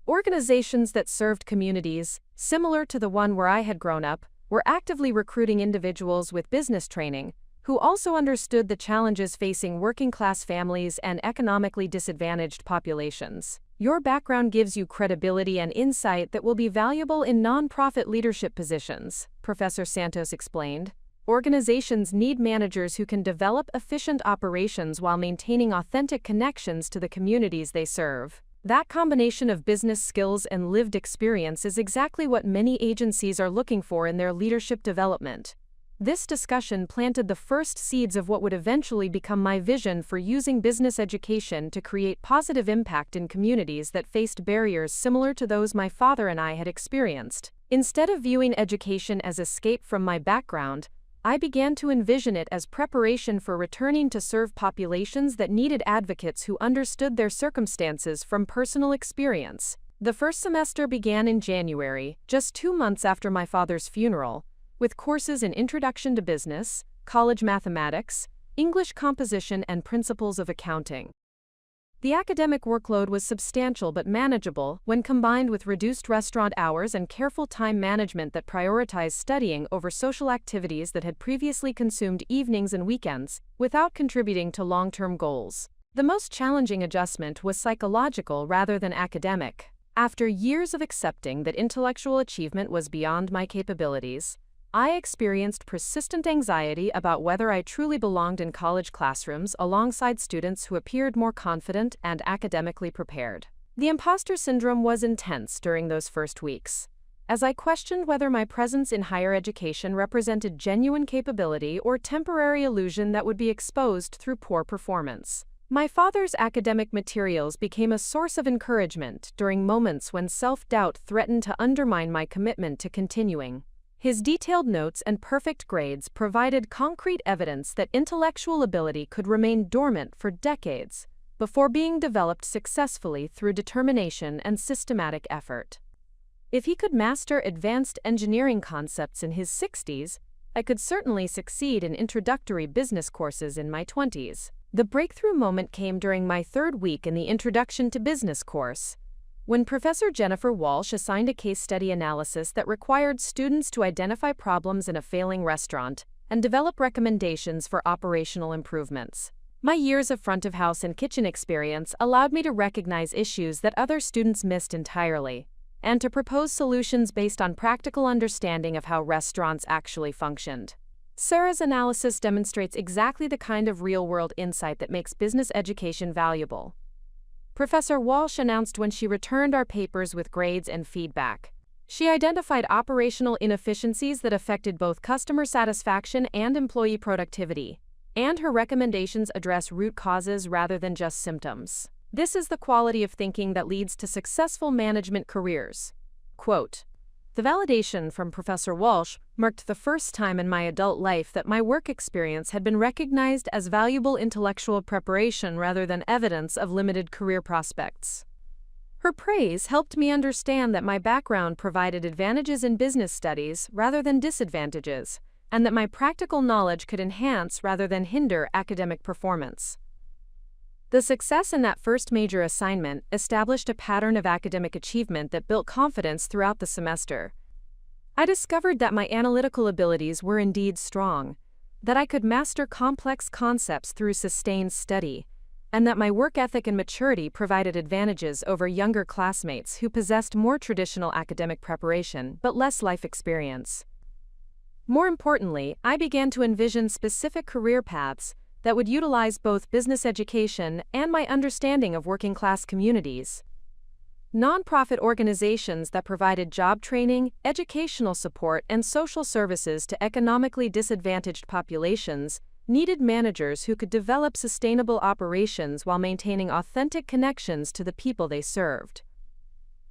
Organizations that served communities, similar to the one where I had grown up, were actively recruiting individuals with business training, who also understood the challenges facing working-class families and economically disadvantaged populations. Your background gives you credibility and insight that will be valuable in nonprofit leadership positions, Professor Santos explained. Organizations need managers who can develop efficient operations while maintaining authentic connections to the communities they serve. That combination of business skills and lived experience is exactly what many agencies are looking for in their leadership development. This discussion planted the first seeds of what would eventually become my vision for using business education to create positive impact in communities that faced barriers similar to those my father and I had experienced. Instead of viewing education as escape from my background, I began to envision it as preparation for returning to serve populations that needed advocates who understood their circumstances from personal experience. The first semester began in January, just 2 months after my father's funeral, with courses in Introduction to Business, College Mathematics, English Composition, and Principles of Accounting. The academic workload was substantial but manageable when combined with reduced restaurant hours and careful time management that prioritized studying over social activities that had previously consumed evenings and weekends, without contributing to long-term goals. The most challenging adjustment was psychological rather than academic. After years of accepting that intellectual achievement was beyond my capabilities, I experienced persistent anxiety about whether I truly belonged in college classrooms alongside students who appeared more confident and academically prepared. The imposter syndrome was intense during those first weeks, as I questioned whether my presence in higher education represented genuine capability or temporary illusion that would be exposed through poor performance. My father's academic materials became a source of encouragement during moments when self-doubt threatened to undermine my commitment to continuing. His detailed notes and perfect grades provided concrete evidence that intellectual ability could remain dormant for decades before being developed successfully through determination and systematic effort. If he could master advanced engineering concepts in his 60s, I could certainly succeed in introductory business courses in my 20s. The breakthrough moment came during my third week in the Introduction to Business course, when Professor Jennifer Walsh assigned a case study analysis that required students to identify problems in a failing restaurant and develop recommendations for operational improvements. My years of front-of-house and kitchen experience allowed me to recognize issues that other students missed entirely, and to propose solutions based on practical understanding of how restaurants actually functioned. Sarah's analysis demonstrates exactly the kind of real-world insight that makes business education valuable. Professor Walsh announced when she returned our papers with grades and feedback. She identified operational inefficiencies that affected both customer satisfaction and employee productivity, and her recommendations address root causes rather than just symptoms. This is the quality of thinking that leads to successful management careers. Quote, "The validation from Professor Walsh marked the first time in my adult life that my work experience had been recognized as valuable intellectual preparation rather than evidence of limited career prospects." Her praise helped me understand that my background provided advantages in business studies rather than disadvantages, and that my practical knowledge could enhance rather than hinder academic performance. The success in that first major assignment established a pattern of academic achievement that built confidence throughout the semester. I discovered that my analytical abilities were indeed strong, that I could master complex concepts through sustained study, and that my work ethic and maturity provided advantages over younger classmates who possessed more traditional academic preparation but less life experience. More importantly, I began to envision specific career paths that would utilize both business education and my understanding of working-class communities. Nonprofit organizations that provided job training, educational support, and social services to economically disadvantaged populations needed managers who could develop sustainable operations while maintaining authentic connections to the people they served.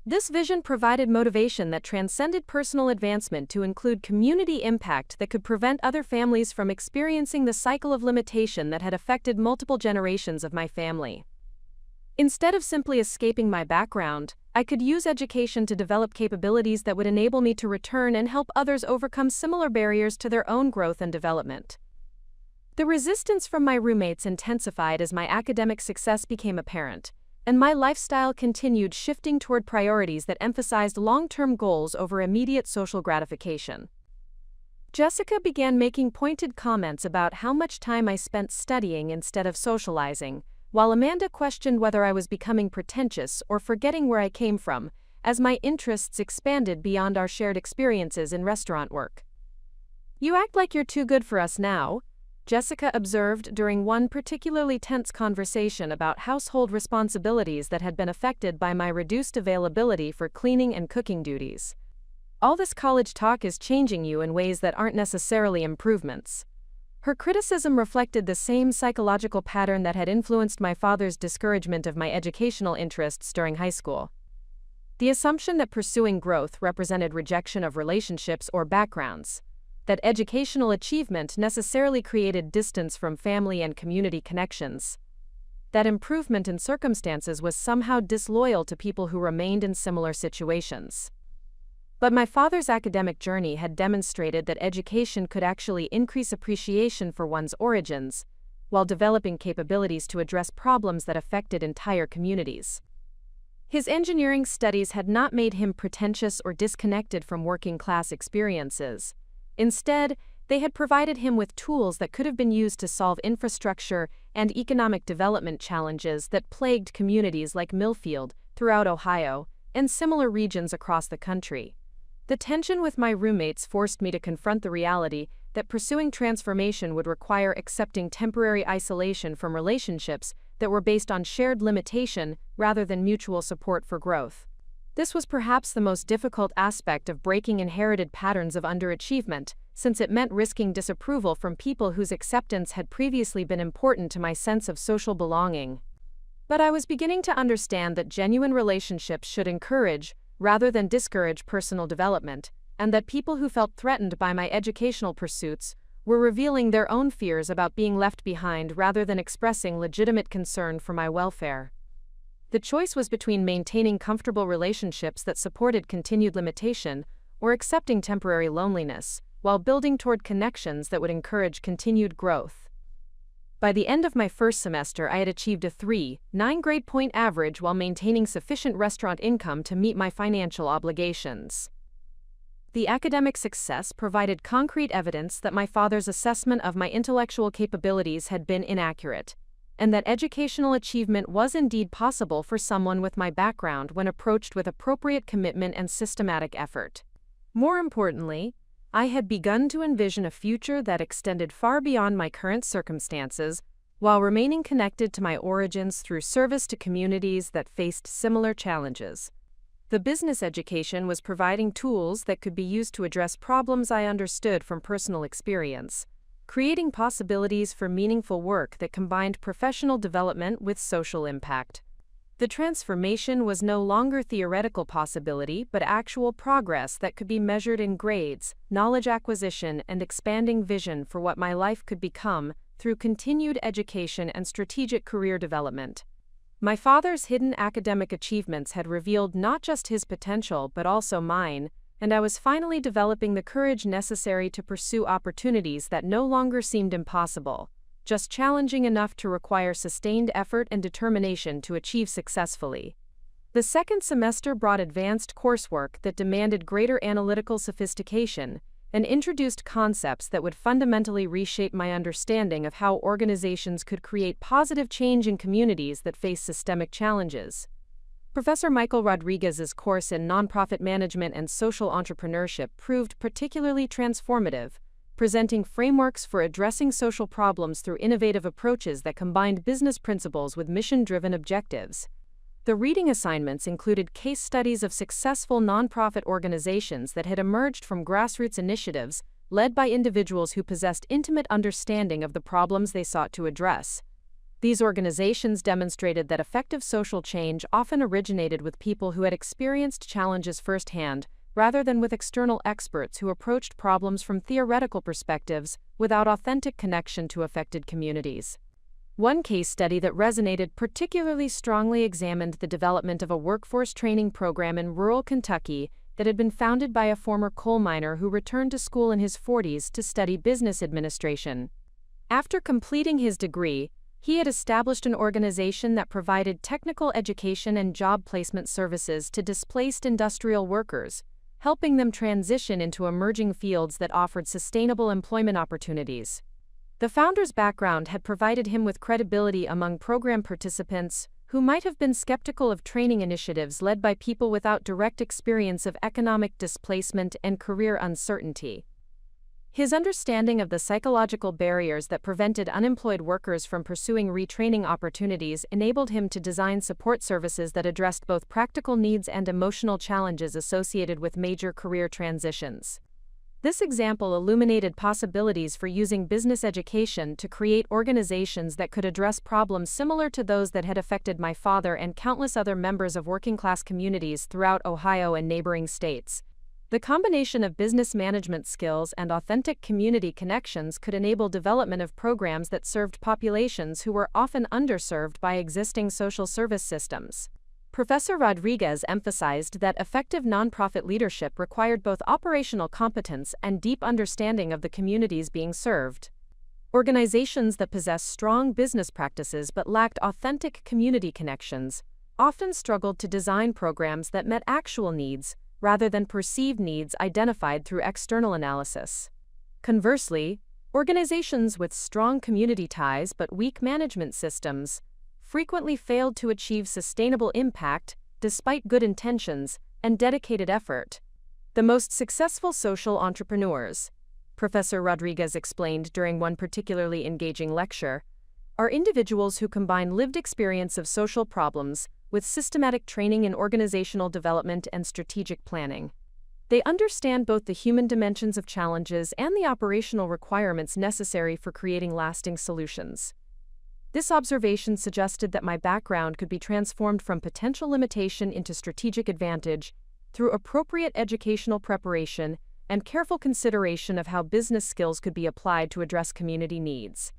This vision provided motivation that transcended personal advancement to include community impact that could prevent other families from experiencing the cycle of limitation that had affected multiple generations of my family. Instead of simply escaping my background, I could use education to develop capabilities that would enable me to return and help others overcome similar barriers to their own growth and development. The resistance from my roommates intensified as my academic success became apparent, and my lifestyle continued shifting toward priorities that emphasized long-term goals over immediate social gratification. Jessica began making pointed comments about how much time I spent studying instead of socializing, while Amanda questioned whether I was becoming pretentious or forgetting where I came from, as my interests expanded beyond our shared experiences in restaurant work. "You act like you're too good for us now," Jessica observed during one particularly tense conversation about household responsibilities that had been affected by my reduced availability for cleaning and cooking duties. "All this college talk is changing you in ways that aren't necessarily improvements." Her criticism reflected the same psychological pattern that had influenced my father's discouragement of my educational interests during high school. The assumption that pursuing growth represented rejection of relationships or backgrounds, that educational achievement necessarily created distance from family and community connections, that improvement in circumstances was somehow disloyal to people who remained in similar situations. But my father's academic journey had demonstrated that education could actually increase appreciation for one's origins, while developing capabilities to address problems that affected entire communities. His engineering studies had not made him pretentious or disconnected from working-class experiences. Instead, they had provided him with tools that could have been used to solve infrastructure and economic development challenges that plagued communities like Millfield throughout Ohio, and similar regions across the country. The tension with my roommates forced me to confront the reality that pursuing transformation would require accepting temporary isolation from relationships that were based on shared limitation rather than mutual support for growth. This was perhaps the most difficult aspect of breaking inherited patterns of underachievement, since it meant risking disapproval from people whose acceptance had previously been important to my sense of social belonging. But I was beginning to understand that genuine relationships should encourage, rather than discourage, personal development, and that people who felt threatened by my educational pursuits were revealing their own fears about being left behind rather than expressing legitimate concern for my welfare. The choice was between maintaining comfortable relationships that supported continued limitation or accepting temporary loneliness, while building toward connections that would encourage continued growth. By the end of my first semester, I had achieved a 3.9 grade point average while maintaining sufficient restaurant income to meet my financial obligations. The academic success provided concrete evidence that my father's assessment of my intellectual capabilities had been inaccurate, and that educational achievement was indeed possible for someone with my background when approached with appropriate commitment and systematic effort. More importantly, I had begun to envision a future that extended far beyond my current circumstances, while remaining connected to my origins through service to communities that faced similar challenges. The business education was providing tools that could be used to address problems I understood from personal experience, creating possibilities for meaningful work that combined professional development with social impact. The transformation was no longer theoretical possibility but actual progress that could be measured in grades, knowledge acquisition, and expanding vision for what my life could become through continued education and strategic career development. My father's hidden academic achievements had revealed not just his potential but also mine, and I was finally developing the courage necessary to pursue opportunities that no longer seemed impossible, just challenging enough to require sustained effort and determination to achieve successfully. The second semester brought advanced coursework that demanded greater analytical sophistication and introduced concepts that would fundamentally reshape my understanding of how organizations could create positive change in communities that face systemic challenges. Professor Michael Rodriguez's course in nonprofit management and social entrepreneurship proved particularly transformative, presenting frameworks for addressing social problems through innovative approaches that combined business principles with mission-driven objectives. The reading assignments included case studies of successful nonprofit organizations that had emerged from grassroots initiatives led by individuals who possessed intimate understanding of the problems they sought to address. These organizations demonstrated that effective social change often originated with people who had experienced challenges firsthand, rather than with external experts who approached problems from theoretical perspectives without authentic connection to affected communities. One case study that resonated particularly strongly examined the development of a workforce training program in rural Kentucky that had been founded by a former coal miner who returned to school in his 40s to study business administration. After completing his degree, he had established an organization that provided technical education and job placement services to displaced industrial workers, helping them transition into emerging fields that offered sustainable employment opportunities. The founder's background had provided him with credibility among program participants who might have been skeptical of training initiatives led by people without direct experience of economic displacement and career uncertainty. His understanding of the psychological barriers that prevented unemployed workers from pursuing retraining opportunities enabled him to design support services that addressed both practical needs and emotional challenges associated with major career transitions. This example illuminated possibilities for using business education to create organizations that could address problems similar to those that had affected my father and countless other members of working-class communities throughout Ohio and neighboring states. The combination of business management skills and authentic community connections could enable development of programs that served populations who were often underserved by existing social service systems. Professor Rodriguez emphasized that effective nonprofit leadership required both operational competence and deep understanding of the communities being served. Organizations that possessed strong business practices but lacked authentic community connections often struggled to design programs that met actual needs, rather than perceived needs identified through external analysis. Conversely, organizations with strong community ties but weak management systems frequently failed to achieve sustainable impact despite good intentions and dedicated effort. The most successful social entrepreneurs, Professor Rodriguez explained during one particularly engaging lecture, are individuals who combine lived experience of social problems with systematic training in organizational development and strategic planning. They understand both the human dimensions of challenges and the operational requirements necessary for creating lasting solutions. This observation suggested that my background could be transformed from potential limitation into strategic advantage through appropriate educational preparation and careful consideration of how business skills could be applied to address community needs.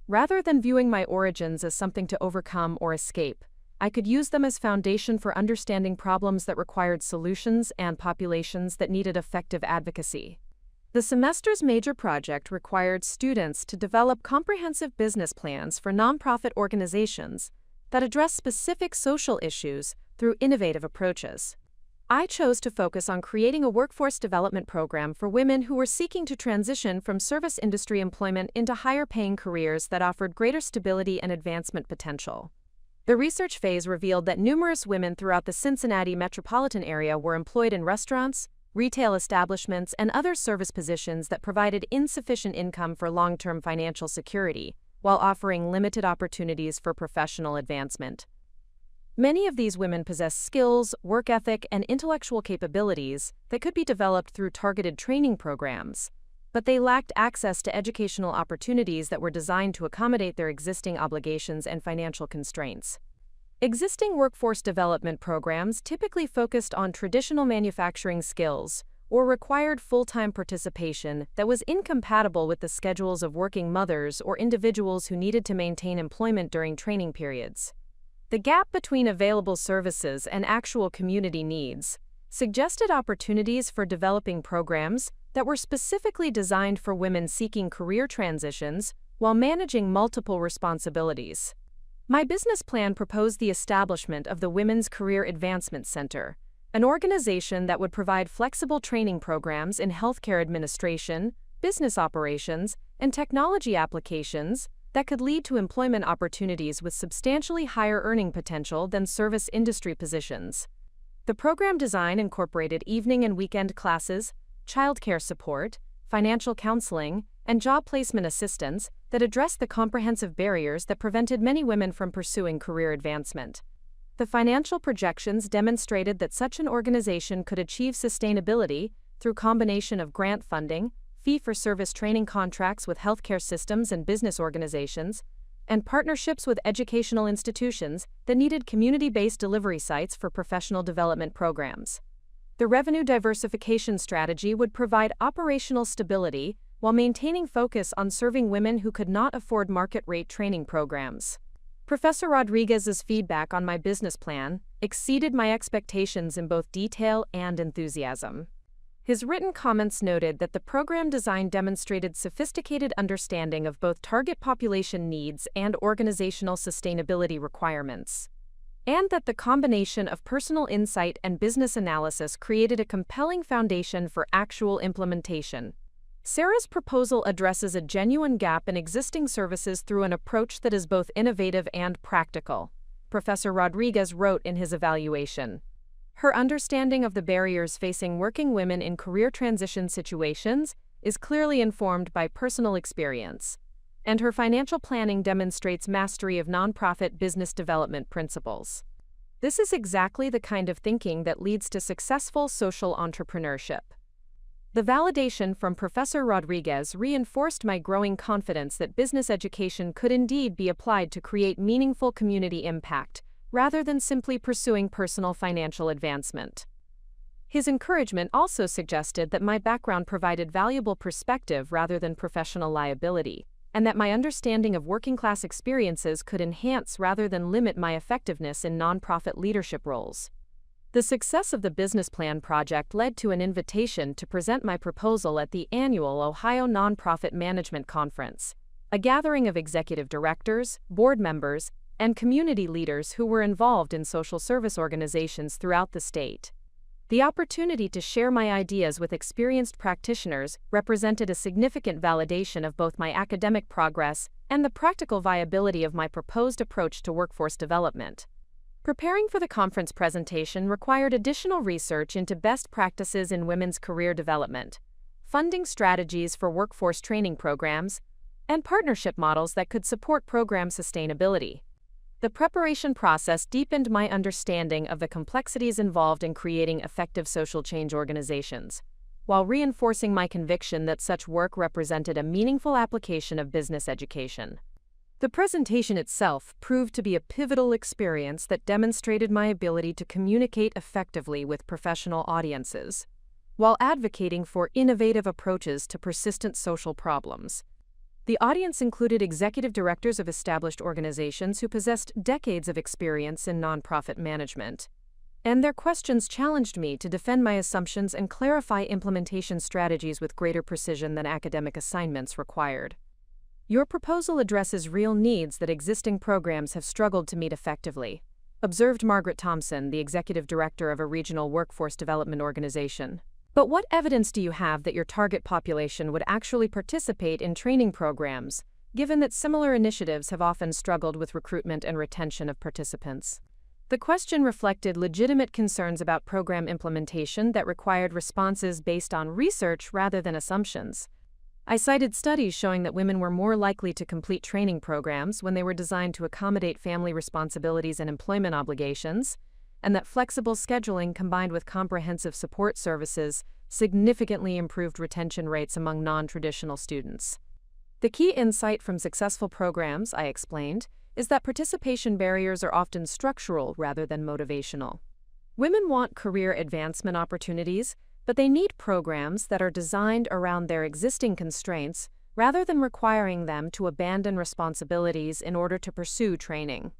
Rather than viewing my origins as something to overcome or escape, I could use them as foundation for understanding problems that required solutions and populations that needed effective advocacy. The semester's major project required students to develop comprehensive business plans for nonprofit organizations that address specific social issues through innovative approaches. I chose to focus on creating a workforce development program for women who were seeking to transition from service industry employment into higher-paying careers that offered greater stability and advancement potential. The research phase revealed that numerous women throughout the Cincinnati metropolitan area were employed in restaurants, retail establishments, and other service positions that provided insufficient income for long-term financial security, while offering limited opportunities for professional advancement. Many of these women possess skills, work ethic, and intellectual capabilities that could be developed through targeted training programs, but they lacked access to educational opportunities that were designed to accommodate their existing obligations and financial constraints. Existing workforce development programs typically focused on traditional manufacturing skills or required full-time participation that was incompatible with the schedules of working mothers or individuals who needed to maintain employment during training periods. The gap between available services and actual community needs suggested opportunities for developing programs that were specifically designed for women seeking career transitions while managing multiple responsibilities. My business plan proposed the establishment of the Women's Career Advancement Center, an organization that would provide flexible training programs in healthcare administration, business operations, and technology applications that could lead to employment opportunities with substantially higher earning potential than service industry positions. The program design incorporated evening and weekend classes, childcare support, financial counseling, and job placement assistance that addressed the comprehensive barriers that prevented many women from pursuing career advancement. The financial projections demonstrated that such an organization could achieve sustainability through combination of grant funding, fee-for-service training contracts with healthcare systems and business organizations, and partnerships with educational institutions that needed community-based delivery sites for professional development programs. The revenue diversification strategy would provide operational stability while maintaining focus on serving women who could not afford market-rate training programs. Professor Rodriguez's feedback on my business plan exceeded my expectations in both detail and enthusiasm. His written comments noted that the program design demonstrated sophisticated understanding of both target population needs and organizational sustainability requirements, and that the combination of personal insight and business analysis created a compelling foundation for actual implementation. Sarah's proposal addresses a genuine gap in existing services through an approach that is both innovative and practical, Professor Rodriguez wrote in his evaluation. Her understanding of the barriers facing working women in career transition situations is clearly informed by personal experience, and her financial planning demonstrates mastery of nonprofit business development principles. This is exactly the kind of thinking that leads to successful social entrepreneurship. The validation from Professor Rodriguez reinforced my growing confidence that business education could indeed be applied to create meaningful community impact, rather than simply pursuing personal financial advancement. His encouragement also suggested that my background provided valuable perspective rather than professional liability, and that my understanding of working-class experiences could enhance rather than limit my effectiveness in nonprofit leadership roles. The success of the business plan project led to an invitation to present my proposal at the annual Ohio Nonprofit Management Conference, a gathering of executive directors, board members, and community leaders who were involved in social service organizations throughout the state. The opportunity to share my ideas with experienced practitioners represented a significant validation of both my academic progress and the practical viability of my proposed approach to workforce development. Preparing for the conference presentation required additional research into best practices in women's career development, funding strategies for workforce training programs, and partnership models that could support program sustainability. The preparation process deepened my understanding of the complexities involved in creating effective social change organizations, while reinforcing my conviction that such work represented a meaningful application of business education. The presentation itself proved to be a pivotal experience that demonstrated my ability to communicate effectively with professional audiences, while advocating for innovative approaches to persistent social problems. The audience included executive directors of established organizations who possessed decades of experience in nonprofit management, and their questions challenged me to defend my assumptions and clarify implementation strategies with greater precision than academic assignments required. Your proposal addresses real needs that existing programs have struggled to meet effectively, observed Margaret Thompson, the executive director of a regional workforce development organization. But what evidence do you have that your target population would actually participate in training programs, given that similar initiatives have often struggled with recruitment and retention of participants? The question reflected legitimate concerns about program implementation that required responses based on research rather than assumptions. I cited studies showing that women were more likely to complete training programs when they were designed to accommodate family responsibilities and employment obligations, and that flexible scheduling combined with comprehensive support services significantly improved retention rates among non-traditional students. The key insight from successful programs, I explained, is that participation barriers are often structural rather than motivational. Women want career advancement opportunities, but they need programs that are designed around their existing constraints rather than requiring them to abandon responsibilities in order to pursue training.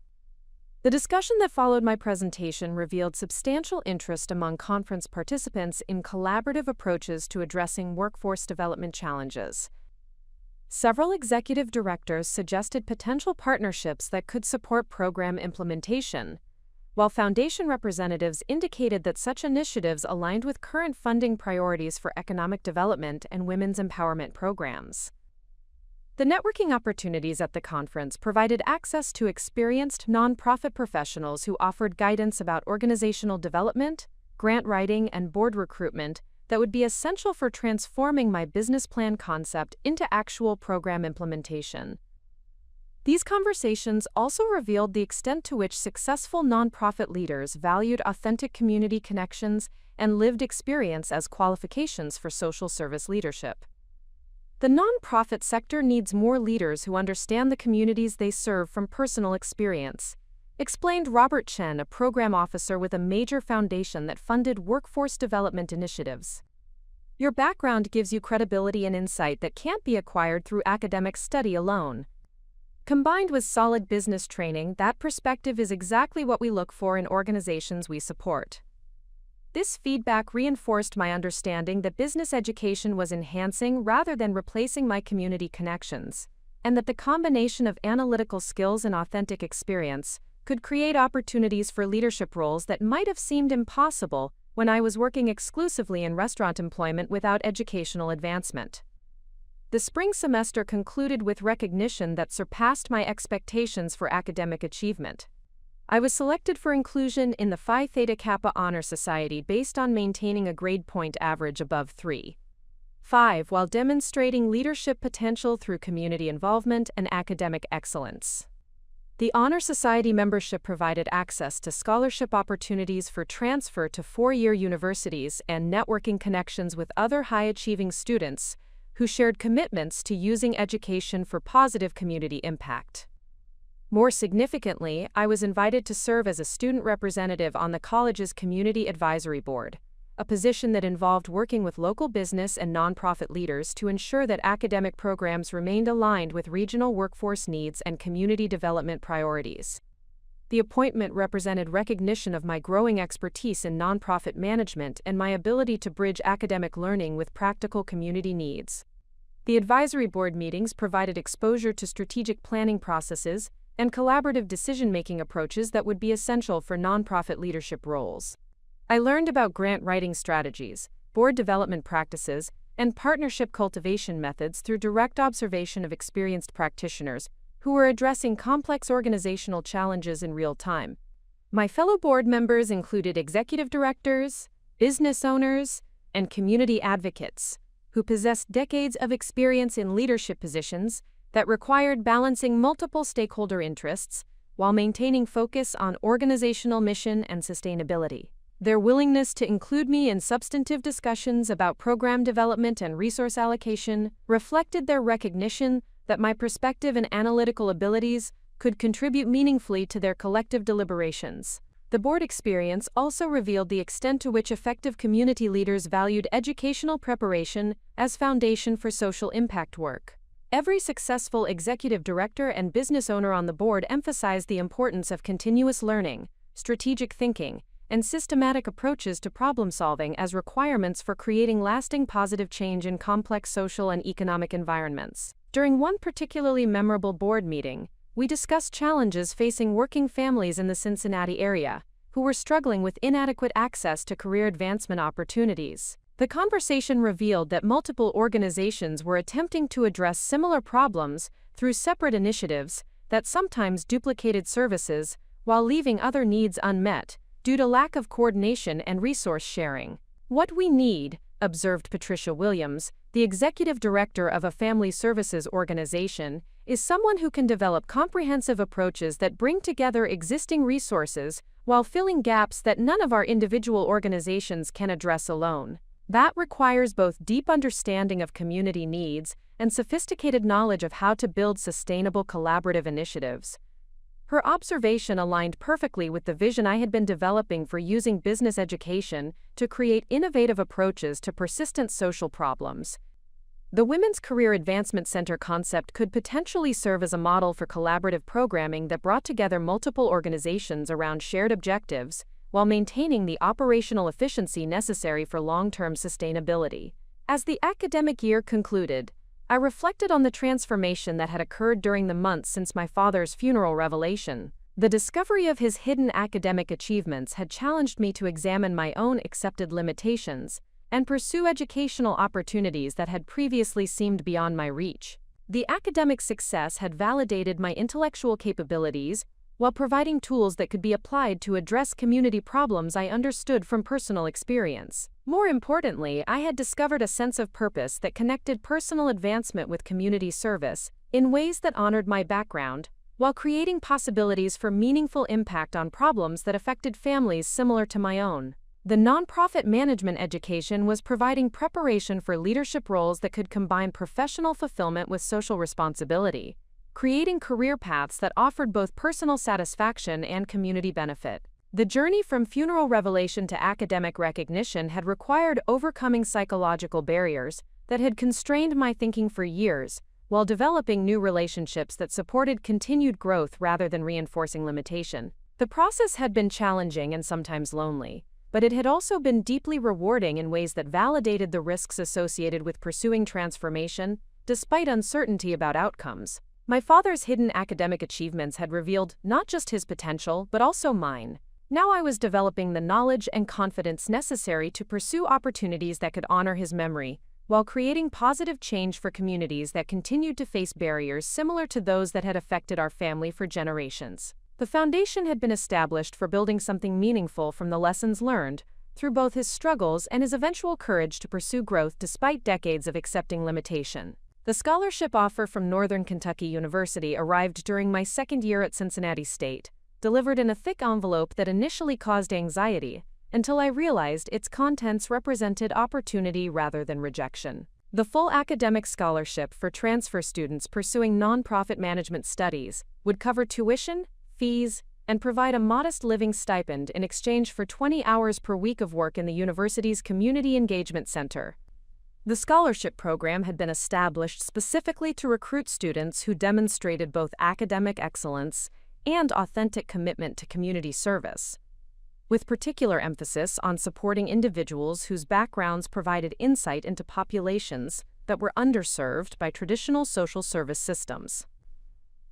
The discussion that followed my presentation revealed substantial interest among conference participants in collaborative approaches to addressing workforce development challenges. Several executive directors suggested potential partnerships that could support program implementation, while foundation representatives indicated that such initiatives aligned with current funding priorities for economic development and women's empowerment programs. The networking opportunities at the conference provided access to experienced nonprofit professionals who offered guidance about organizational development, grant writing, and board recruitment that would be essential for transforming my business plan concept into actual program implementation. These conversations also revealed the extent to which successful nonprofit leaders valued authentic community connections and lived experience as qualifications for social service leadership. The nonprofit sector needs more leaders who understand the communities they serve from personal experience, explained Robert Chen, a program officer with a major foundation that funded workforce development initiatives. Your background gives you credibility and insight that can't be acquired through academic study alone. Combined with solid business training, that perspective is exactly what we look for in organizations we support. This feedback reinforced my understanding that business education was enhancing rather than replacing my community connections, and that the combination of analytical skills and authentic experience could create opportunities for leadership roles that might have seemed impossible when I was working exclusively in restaurant employment without educational advancement. The spring semester concluded with recognition that surpassed my expectations for academic achievement. I was selected for inclusion in the Phi Theta Kappa Honor Society based on maintaining a grade point average above 3.5 while demonstrating leadership potential through community involvement and academic excellence. The Honor Society membership provided access to scholarship opportunities for transfer to four-year universities and networking connections with other high-achieving students who shared commitments to using education for positive community impact. More significantly, I was invited to serve as a student representative on the college's Community Advisory Board, a position that involved working with local business and nonprofit leaders to ensure that academic programs remained aligned with regional workforce needs and community development priorities. The appointment represented recognition of my growing expertise in nonprofit management and my ability to bridge academic learning with practical community needs. The advisory board meetings provided exposure to strategic planning processes and collaborative decision-making approaches that would be essential for nonprofit leadership roles. I learned about grant writing strategies, board development practices, and partnership cultivation methods through direct observation of experienced practitioners who were addressing complex organizational challenges in real time. My fellow board members included executive directors, business owners, and community advocates who possessed decades of experience in leadership positions that required balancing multiple stakeholder interests while maintaining focus on organizational mission and sustainability. Their willingness to include me in substantive discussions about program development and resource allocation reflected their recognition that my perspective and analytical abilities could contribute meaningfully to their collective deliberations. The board experience also revealed the extent to which effective community leaders valued educational preparation as foundation for social impact work. Every successful executive director and business owner on the board emphasized the importance of continuous learning, strategic thinking, and systematic approaches to problem solving as requirements for creating lasting positive change in complex social and economic environments. During one particularly memorable board meeting, we discussed challenges facing working families in the Cincinnati area who were struggling with inadequate access to career advancement opportunities. The conversation revealed that multiple organizations were attempting to address similar problems through separate initiatives that sometimes duplicated services while leaving other needs unmet due to lack of coordination and resource sharing. What we need, observed Patricia Williams, the executive director of a family services organization, is someone who can develop comprehensive approaches that bring together existing resources while filling gaps that none of our individual organizations can address alone. That requires both deep understanding of community needs and sophisticated knowledge of how to build sustainable collaborative initiatives. Her observation aligned perfectly with the vision I had been developing for using business education to create innovative approaches to persistent social problems. The Women's Career Advancement Center concept could potentially serve as a model for collaborative programming that brought together multiple organizations around shared objectives, while maintaining the operational efficiency necessary for long-term sustainability. As the academic year concluded, I reflected on the transformation that had occurred during the months since my father's funeral revelation. The discovery of his hidden academic achievements had challenged me to examine my own accepted limitations and pursue educational opportunities that had previously seemed beyond my reach. The academic success had validated my intellectual capabilities while providing tools that could be applied to address community problems I understood from personal experience. More importantly, I had discovered a sense of purpose that connected personal advancement with community service in ways that honored my background, while creating possibilities for meaningful impact on problems that affected families similar to my own. The nonprofit management education was providing preparation for leadership roles that could combine professional fulfillment with social responsibility, creating career paths that offered both personal satisfaction and community benefit. The journey from funeral revelation to academic recognition had required overcoming psychological barriers that had constrained my thinking for years, while developing new relationships that supported continued growth rather than reinforcing limitation. The process had been challenging and sometimes lonely, but it had also been deeply rewarding in ways that validated the risks associated with pursuing transformation, despite uncertainty about outcomes. My father's hidden academic achievements had revealed not just his potential, but also mine. Now I was developing the knowledge and confidence necessary to pursue opportunities that could honor his memory, while creating positive change for communities that continued to face barriers similar to those that had affected our family for generations. The foundation had been established for building something meaningful from the lessons learned, through both his struggles and his eventual courage to pursue growth despite decades of accepting limitation. The scholarship offer from Northern Kentucky University arrived during my second year at Cincinnati State, delivered in a thick envelope that initially caused anxiety, until I realized its contents represented opportunity rather than rejection. The full academic scholarship for transfer students pursuing nonprofit management studies would cover tuition, fees, and provide a modest living stipend in exchange for 20 hours per week of work in the university's Community Engagement Center. The scholarship program had been established specifically to recruit students who demonstrated both academic excellence and authentic commitment to community service, with particular emphasis on supporting individuals whose backgrounds provided insight into populations that were underserved by traditional social service systems.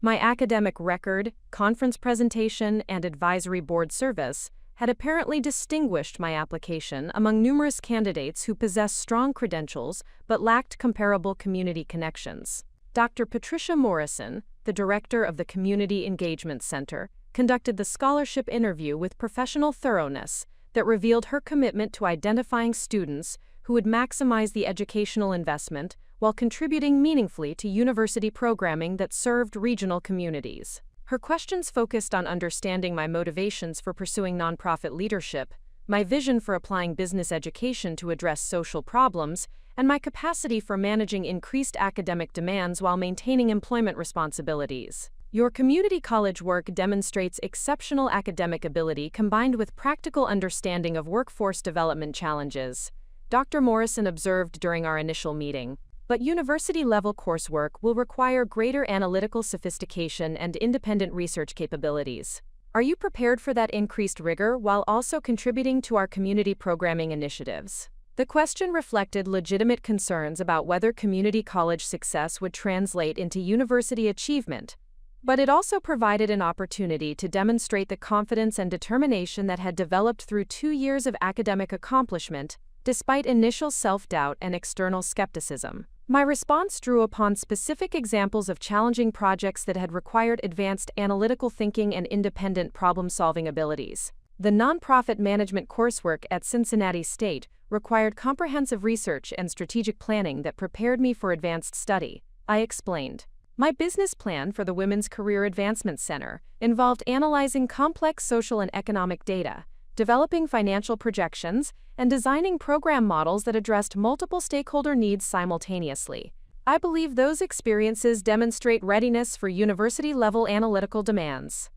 My academic record, conference presentation, and advisory board service had apparently distinguished my application among numerous candidates who possessed strong credentials but lacked comparable community connections. Dr. Patricia Morrison, the director of the Community Engagement Center, conducted the scholarship interview with professional thoroughness that revealed her commitment to identifying students who would maximize the educational investment while contributing meaningfully to university programming that served regional communities. Her questions focused on understanding my motivations for pursuing nonprofit leadership, my vision for applying business education to address social problems, and my capacity for managing increased academic demands while maintaining employment responsibilities. Your community college work demonstrates exceptional academic ability combined with practical understanding of workforce development challenges, Dr. Morrison observed during our initial meeting. But university-level coursework will require greater analytical sophistication and independent research capabilities. Are you prepared for that increased rigor while also contributing to our community programming initiatives? The question reflected legitimate concerns about whether community college success would translate into university achievement, but it also provided an opportunity to demonstrate the confidence and determination that had developed through 2 years of academic accomplishment, despite initial self-doubt and external skepticism. My response drew upon specific examples of challenging projects that had required advanced analytical thinking and independent problem-solving abilities. The nonprofit management coursework at Cincinnati State required comprehensive research and strategic planning that prepared me for advanced study, I explained. My business plan for the Women's Career Advancement Center involved analyzing complex social and economic data, developing financial projections, and designing program models that addressed multiple stakeholder needs simultaneously. I believe those experiences demonstrate readiness for university-level analytical demands.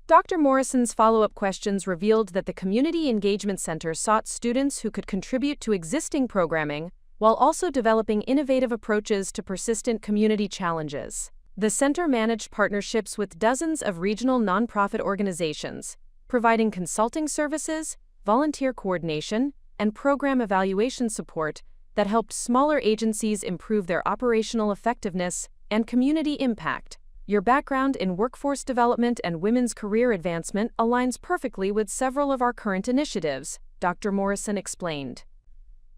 Dr. Morrison's follow-up questions revealed that the Community Engagement Center sought students who could contribute to existing programming while also developing innovative approaches to persistent community challenges. The center managed partnerships with dozens of regional nonprofit organizations, providing consulting services, volunteer coordination, and program evaluation support that helped smaller agencies improve their operational effectiveness and community impact. Your background in workforce development and women's career advancement aligns perfectly with several of our current initiatives, Dr. Morrison explained.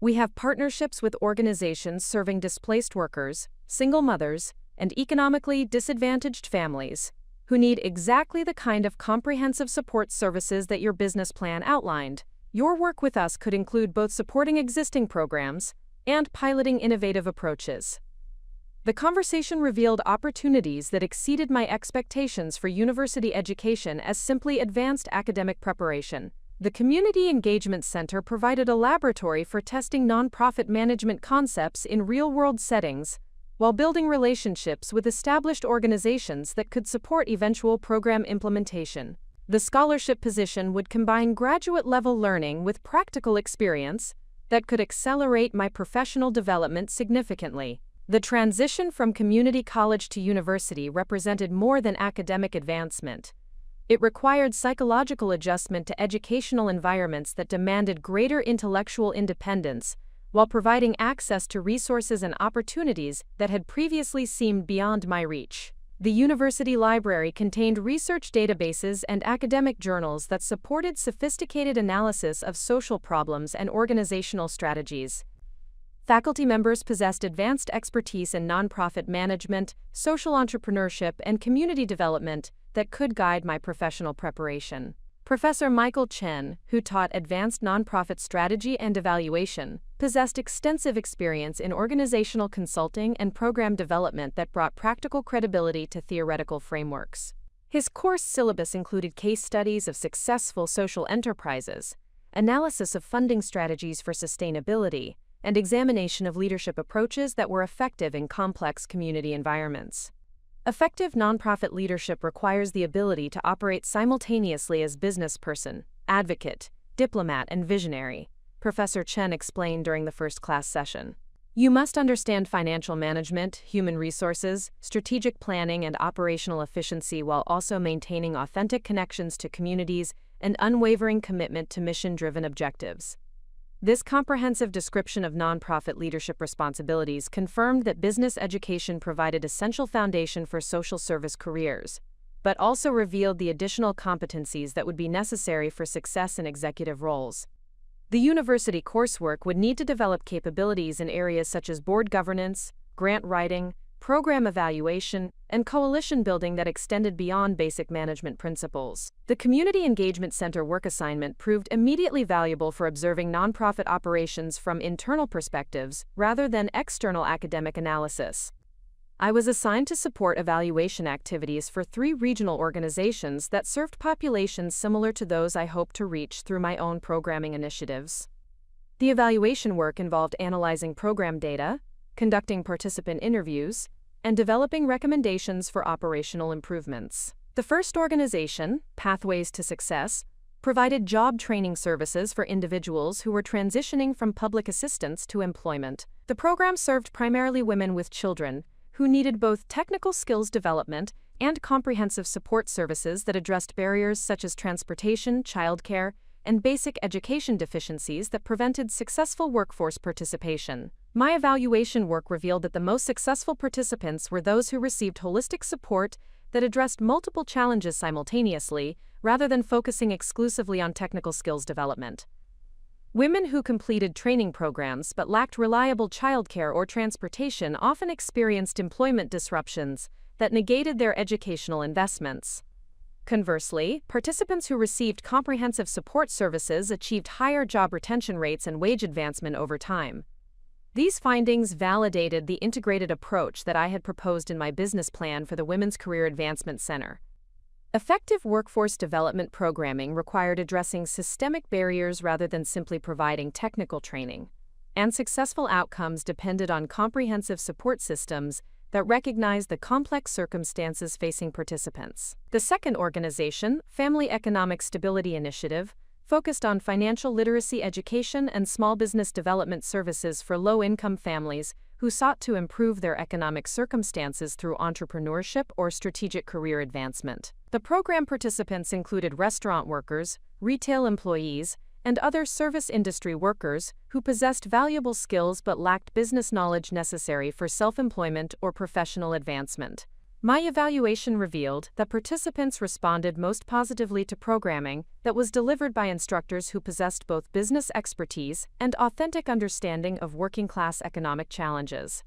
We have partnerships with organizations serving displaced workers, single mothers, and economically disadvantaged families who need exactly the kind of comprehensive support services that your business plan outlined. Your work with us could include both supporting existing programs and piloting innovative approaches. The conversation revealed opportunities that exceeded my expectations for university education as simply advanced academic preparation. The Community Engagement Center provided a laboratory for testing nonprofit management concepts in real-world settings, while building relationships with established organizations that could support eventual program implementation. The scholarship position would combine graduate-level learning with practical experience that could accelerate my professional development significantly. The transition from community college to university represented more than academic advancement. It required psychological adjustment to educational environments that demanded greater intellectual independence, while providing access to resources and opportunities that had previously seemed beyond my reach. The university library contained research databases and academic journals that supported sophisticated analysis of social problems and organizational strategies. Faculty members possessed advanced expertise in nonprofit management, social entrepreneurship, and community development that could guide my professional preparation. Professor Michael Chen, who taught advanced nonprofit strategy and evaluation, possessed extensive experience in organizational consulting and program development that brought practical credibility to theoretical frameworks. His course syllabus included case studies of successful social enterprises, analysis of funding strategies for sustainability, and examination of leadership approaches that were effective in complex community environments. Effective nonprofit leadership requires the ability to operate simultaneously as businessperson, advocate, diplomat, and visionary, Professor Chen explained during the first class session. You must understand financial management, human resources, strategic planning, and operational efficiency while also maintaining authentic connections to communities and unwavering commitment to mission-driven objectives. This comprehensive description of nonprofit leadership responsibilities confirmed that business education provided essential foundation for social service careers, but also revealed the additional competencies that would be necessary for success in executive roles. The university coursework would need to develop capabilities in areas such as board governance, grant writing, program evaluation, and coalition building that extended beyond basic management principles. The Community Engagement Center work assignment proved immediately valuable for observing nonprofit operations from internal perspectives rather than external academic analysis. I was assigned to support evaluation activities for 3 regional organizations that served populations similar to those I hoped to reach through my own programming initiatives. The evaluation work involved analyzing program data, conducting participant interviews, and developing recommendations for operational improvements. The first organization, Pathways to Success, provided job training services for individuals who were transitioning from public assistance to employment. The program served primarily women with children, who needed both technical skills development and comprehensive support services that addressed barriers such as transportation, childcare, and basic education deficiencies that prevented successful workforce participation. My evaluation work revealed that the most successful participants were those who received holistic support that addressed multiple challenges simultaneously, rather than focusing exclusively on technical skills development. Women who completed training programs but lacked reliable childcare or transportation often experienced employment disruptions that negated their educational investments. Conversely, participants who received comprehensive support services achieved higher job retention rates and wage advancement over time. These findings validated the integrated approach that I had proposed in my business plan for the Women's Career Advancement Center. Effective workforce development programming required addressing systemic barriers rather than simply providing technical training, and successful outcomes depended on comprehensive support systems that recognized the complex circumstances facing participants. The second organization, Family Economic Stability Initiative, focused on financial literacy education and small business development services for low-income families who sought to improve their economic circumstances through entrepreneurship or strategic career advancement. The program participants included restaurant workers, retail employees, and other service industry workers who possessed valuable skills but lacked business knowledge necessary for self-employment or professional advancement. My evaluation revealed that participants responded most positively to programming that was delivered by instructors who possessed both business expertise and authentic understanding of working-class economic challenges.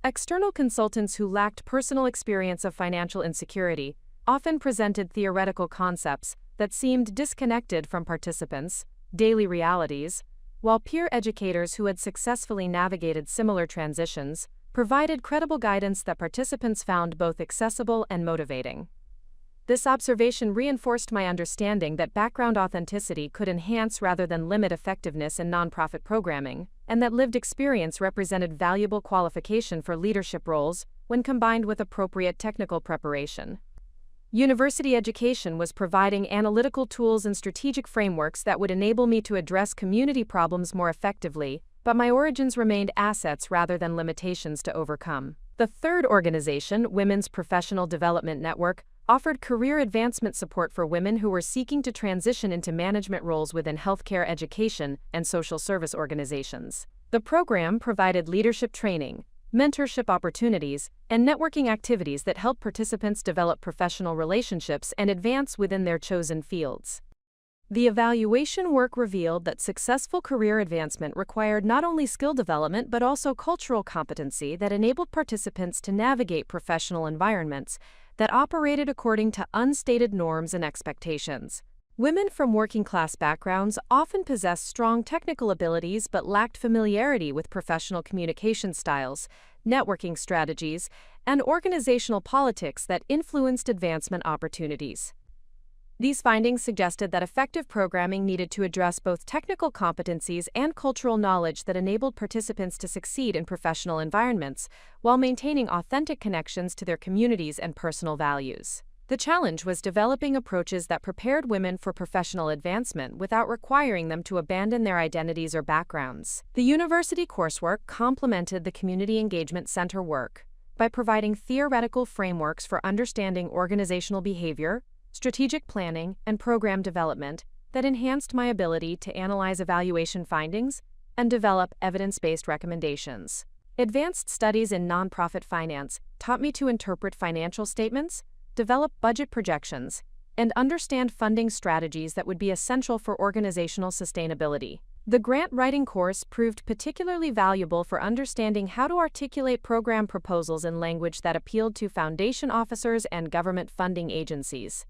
External consultants who lacked personal experience of financial insecurity often presented theoretical concepts that seemed disconnected from participants' daily realities, while peer educators who had successfully navigated similar transitions provided credible guidance that participants found both accessible and motivating. This observation reinforced my understanding that background authenticity could enhance rather than limit effectiveness in nonprofit programming, and that lived experience represented valuable qualification for leadership roles when combined with appropriate technical preparation. University education was providing analytical tools and strategic frameworks that would enable me to address community problems more effectively, but my origins remained assets rather than limitations to overcome. The third organization, Women's Professional Development Network, offered career advancement support for women who were seeking to transition into management roles within healthcare education and social service organizations. The program provided leadership training, mentorship opportunities, and networking activities that help participants develop professional relationships and advance within their chosen fields. The evaluation work revealed that successful career advancement required not only skill development but also cultural competency that enabled participants to navigate professional environments that operated according to unstated norms and expectations. Women from working-class backgrounds often possessed strong technical abilities but lacked familiarity with professional communication styles, networking strategies, and organizational politics that influenced advancement opportunities. These findings suggested that effective programming needed to address both technical competencies and cultural knowledge that enabled participants to succeed in professional environments, while maintaining authentic connections to their communities and personal values. The challenge was developing approaches that prepared women for professional advancement without requiring them to abandon their identities or backgrounds. The university coursework complemented the Community Engagement Center work by providing theoretical frameworks for understanding organizational behavior, strategic planning, and program development that enhanced my ability to analyze evaluation findings and develop evidence-based recommendations. Advanced studies in nonprofit finance taught me to interpret financial statements, develop budget projections, and understand funding strategies that would be essential for organizational sustainability. The grant writing course proved particularly valuable for understanding how to articulate program proposals in language that appealed to foundation officers and government funding agencies.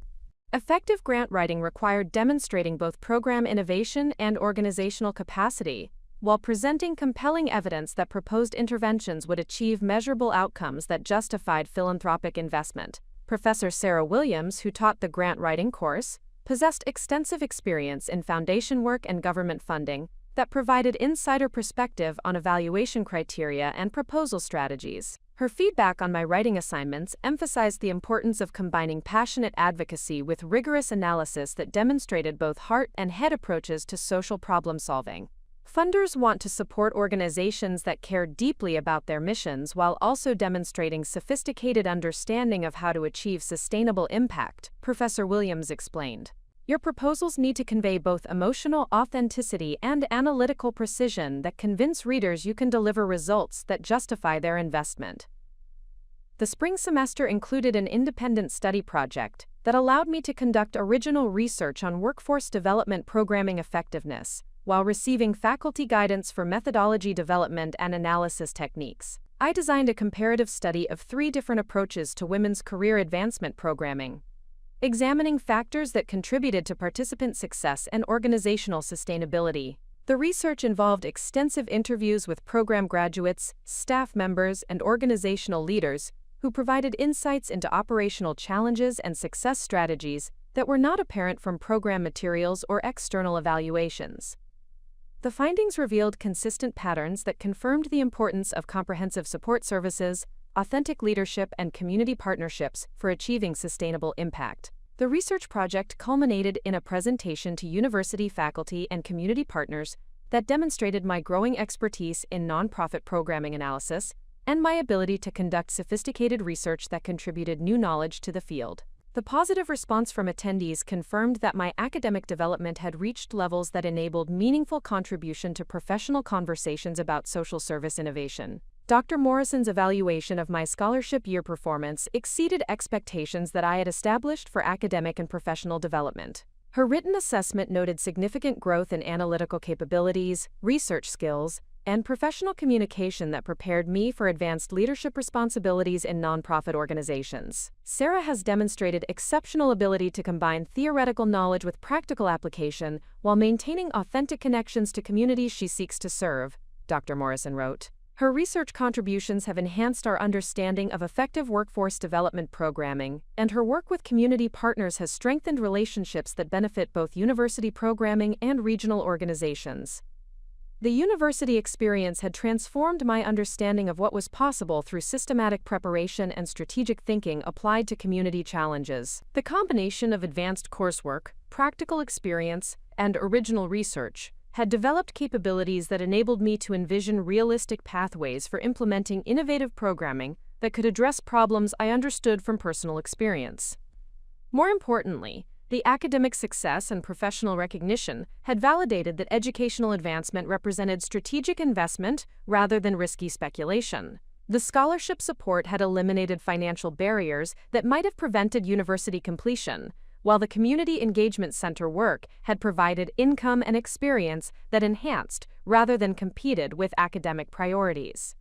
Effective grant writing required demonstrating both program innovation and organizational capacity, while presenting compelling evidence that proposed interventions would achieve measurable outcomes that justified philanthropic investment. Professor Sarah Williams, who taught the grant writing course, possessed extensive experience in foundation work and government funding that provided insider perspective on evaluation criteria and proposal strategies. Her feedback on my writing assignments emphasized the importance of combining passionate advocacy with rigorous analysis that demonstrated both heart and head approaches to social problem solving. Funders want to support organizations that care deeply about their missions while also demonstrating sophisticated understanding of how to achieve sustainable impact, Professor Williams explained. Your proposals need to convey both emotional authenticity and analytical precision that convince readers you can deliver results that justify their investment. The spring semester included an independent study project that allowed me to conduct original research on workforce development programming effectiveness, while receiving faculty guidance for methodology development and analysis techniques. I designed a comparative study of 3 different approaches to women's career advancement programming, examining factors that contributed to participant success and organizational sustainability. The research involved extensive interviews with program graduates, staff members, and organizational leaders who provided insights into operational challenges and success strategies that were not apparent from program materials or external evaluations. The findings revealed consistent patterns that confirmed the importance of comprehensive support services, authentic leadership, and community partnerships for achieving sustainable impact. The research project culminated in a presentation to university faculty and community partners that demonstrated my growing expertise in nonprofit programming analysis and my ability to conduct sophisticated research that contributed new knowledge to the field. The positive response from attendees confirmed that my academic development had reached levels that enabled meaningful contribution to professional conversations about social service innovation. Dr. Morrison's evaluation of my scholarship year performance exceeded expectations that I had established for academic and professional development. Her written assessment noted significant growth in analytical capabilities, research skills, and professional communication that prepared me for advanced leadership responsibilities in nonprofit organizations. Sarah has demonstrated exceptional ability to combine theoretical knowledge with practical application while maintaining authentic connections to communities she seeks to serve, Dr. Morrison wrote. Her research contributions have enhanced our understanding of effective workforce development programming, and her work with community partners has strengthened relationships that benefit both university programming and regional organizations. The university experience had transformed my understanding of what was possible through systematic preparation and strategic thinking applied to community challenges. The combination of advanced coursework, practical experience, and original research had developed capabilities that enabled me to envision realistic pathways for implementing innovative programming that could address problems I understood from personal experience. More importantly, the academic success and professional recognition had validated that educational advancement represented strategic investment rather than risky speculation. The scholarship support had eliminated financial barriers that might have prevented university completion, while the Community Engagement Center work had provided income and experience that enhanced rather than competed with academic priorities.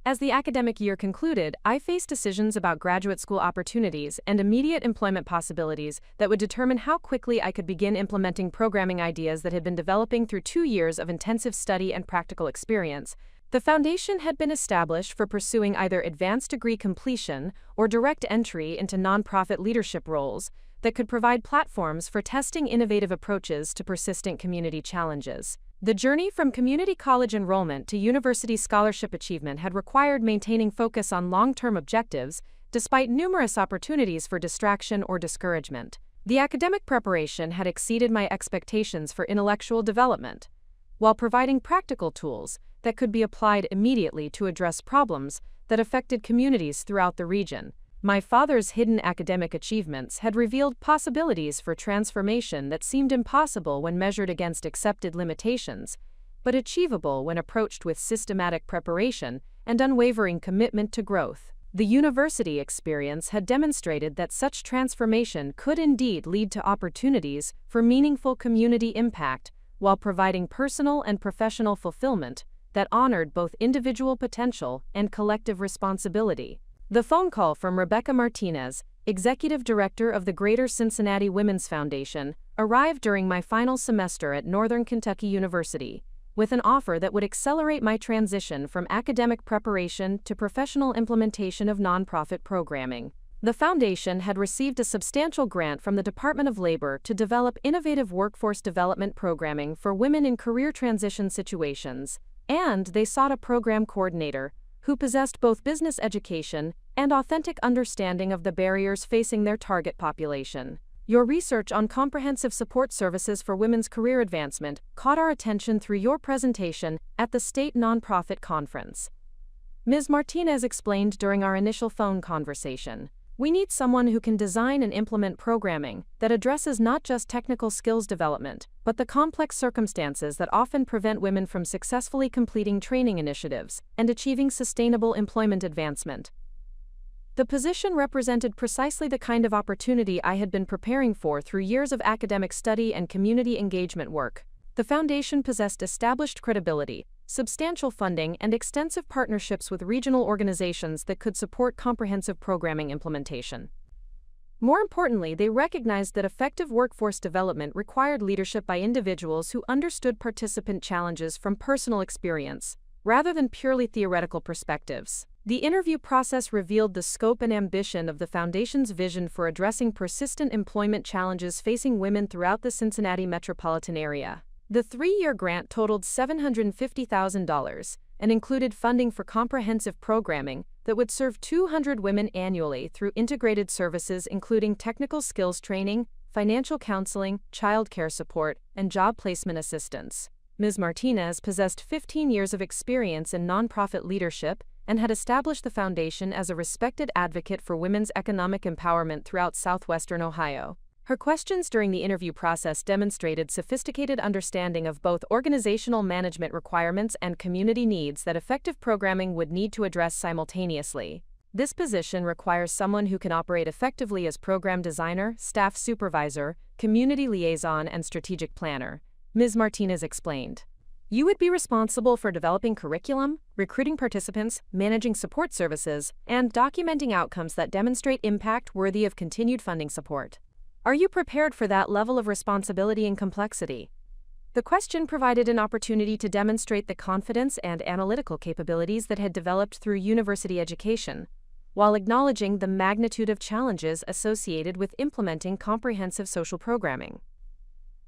As the academic year concluded, I faced decisions about graduate school opportunities and immediate employment possibilities that would determine how quickly I could begin implementing programming ideas that had been developing through 2 years of intensive study and practical experience. The foundation had been established for pursuing either advanced degree completion or direct entry into nonprofit leadership roles that could provide platforms for testing innovative approaches to persistent community challenges. The journey from community college enrollment to university scholarship achievement had required maintaining focus on long-term objectives, despite numerous opportunities for distraction or discouragement. The academic preparation had exceeded my expectations for intellectual development, while providing practical tools that could be applied immediately to address problems that affected communities throughout the region. My father's hidden academic achievements had revealed possibilities for transformation that seemed impossible when measured against accepted limitations, but achievable when approached with systematic preparation and unwavering commitment to growth. The university experience had demonstrated that such transformation could indeed lead to opportunities for meaningful community impact while providing personal and professional fulfillment that honored both individual potential and collective responsibility. The phone call from Rebecca Martinez, Executive Director of the Greater Cincinnati Women's Foundation, arrived during my final semester at Northern Kentucky University, with an offer that would accelerate my transition from academic preparation to professional implementation of nonprofit programming. The foundation had received a substantial grant from the Department of Labor to develop innovative workforce development programming for women in career transition situations, and they sought a program coordinator who possessed both business education and authentic understanding of the barriers facing their target population. Your research on comprehensive support services for women's career advancement caught our attention through your presentation at the state nonprofit conference. Ms. Martinez explained during our initial phone conversation, "We need someone who can design and implement programming that addresses not just technical skills development, but the complex circumstances that often prevent women from successfully completing training initiatives and achieving sustainable employment advancement." The position represented precisely the kind of opportunity I had been preparing for through years of academic study and community engagement work. The foundation possessed established credibility, substantial funding, and extensive partnerships with regional organizations that could support comprehensive programming implementation. More importantly, they recognized that effective workforce development required leadership by individuals who understood participant challenges from personal experience, rather than purely theoretical perspectives. The interview process revealed the scope and ambition of the Foundation's vision for addressing persistent employment challenges facing women throughout the Cincinnati metropolitan area. The 3-year grant totaled $750,000 and included funding for comprehensive programming that would serve 200 women annually through integrated services including technical skills training, financial counseling, childcare support, and job placement assistance. Ms. Martinez possessed 15 years of experience in nonprofit leadership and had established the foundation as a respected advocate for women's economic empowerment throughout southwestern Ohio. Her questions during the interview process demonstrated sophisticated understanding of both organizational management requirements and community needs that effective programming would need to address simultaneously. This position requires someone who can operate effectively as program designer, staff supervisor, community liaison, and strategic planner, Ms. Martinez explained. You would be responsible for developing curriculum, recruiting participants, managing support services, and documenting outcomes that demonstrate impact worthy of continued funding support. Are you prepared for that level of responsibility and complexity? The question provided an opportunity to demonstrate the confidence and analytical capabilities that had developed through university education, while acknowledging the magnitude of challenges associated with implementing comprehensive social programming.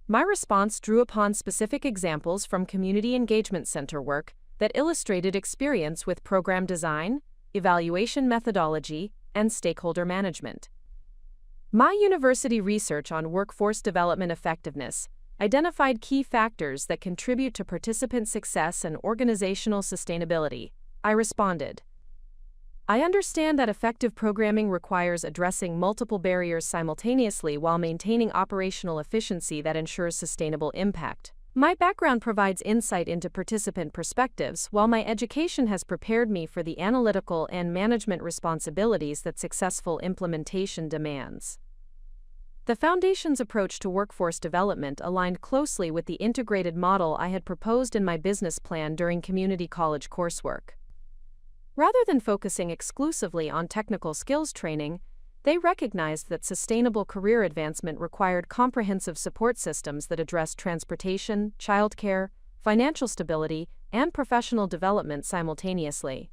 My response drew upon specific examples from Community Engagement Center work that illustrated experience with program design, evaluation methodology, and stakeholder management. My university research on workforce development effectiveness identified key factors that contribute to participant success and organizational sustainability. I responded, I understand that effective programming requires addressing multiple barriers simultaneously while maintaining operational efficiency that ensures sustainable impact. My background provides insight into participant perspectives, while my education has prepared me for the analytical and management responsibilities that successful implementation demands. The Foundation's approach to workforce development aligned closely with the integrated model I had proposed in my business plan during community college coursework. Rather than focusing exclusively on technical skills training, they recognized that sustainable career advancement required comprehensive support systems that addressed transportation, childcare, financial stability, and professional development simultaneously.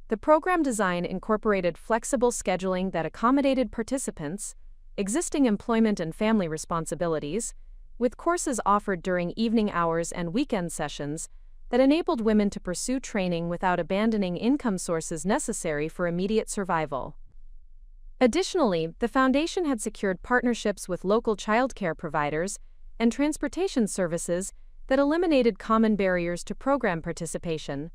The program design incorporated flexible scheduling that accommodated participants' existing employment and family responsibilities, with courses offered during evening hours and weekend sessions that enabled women to pursue training without abandoning income sources necessary for immediate survival. Additionally, the Foundation had secured partnerships with local childcare providers and transportation services that eliminated common barriers to program participation.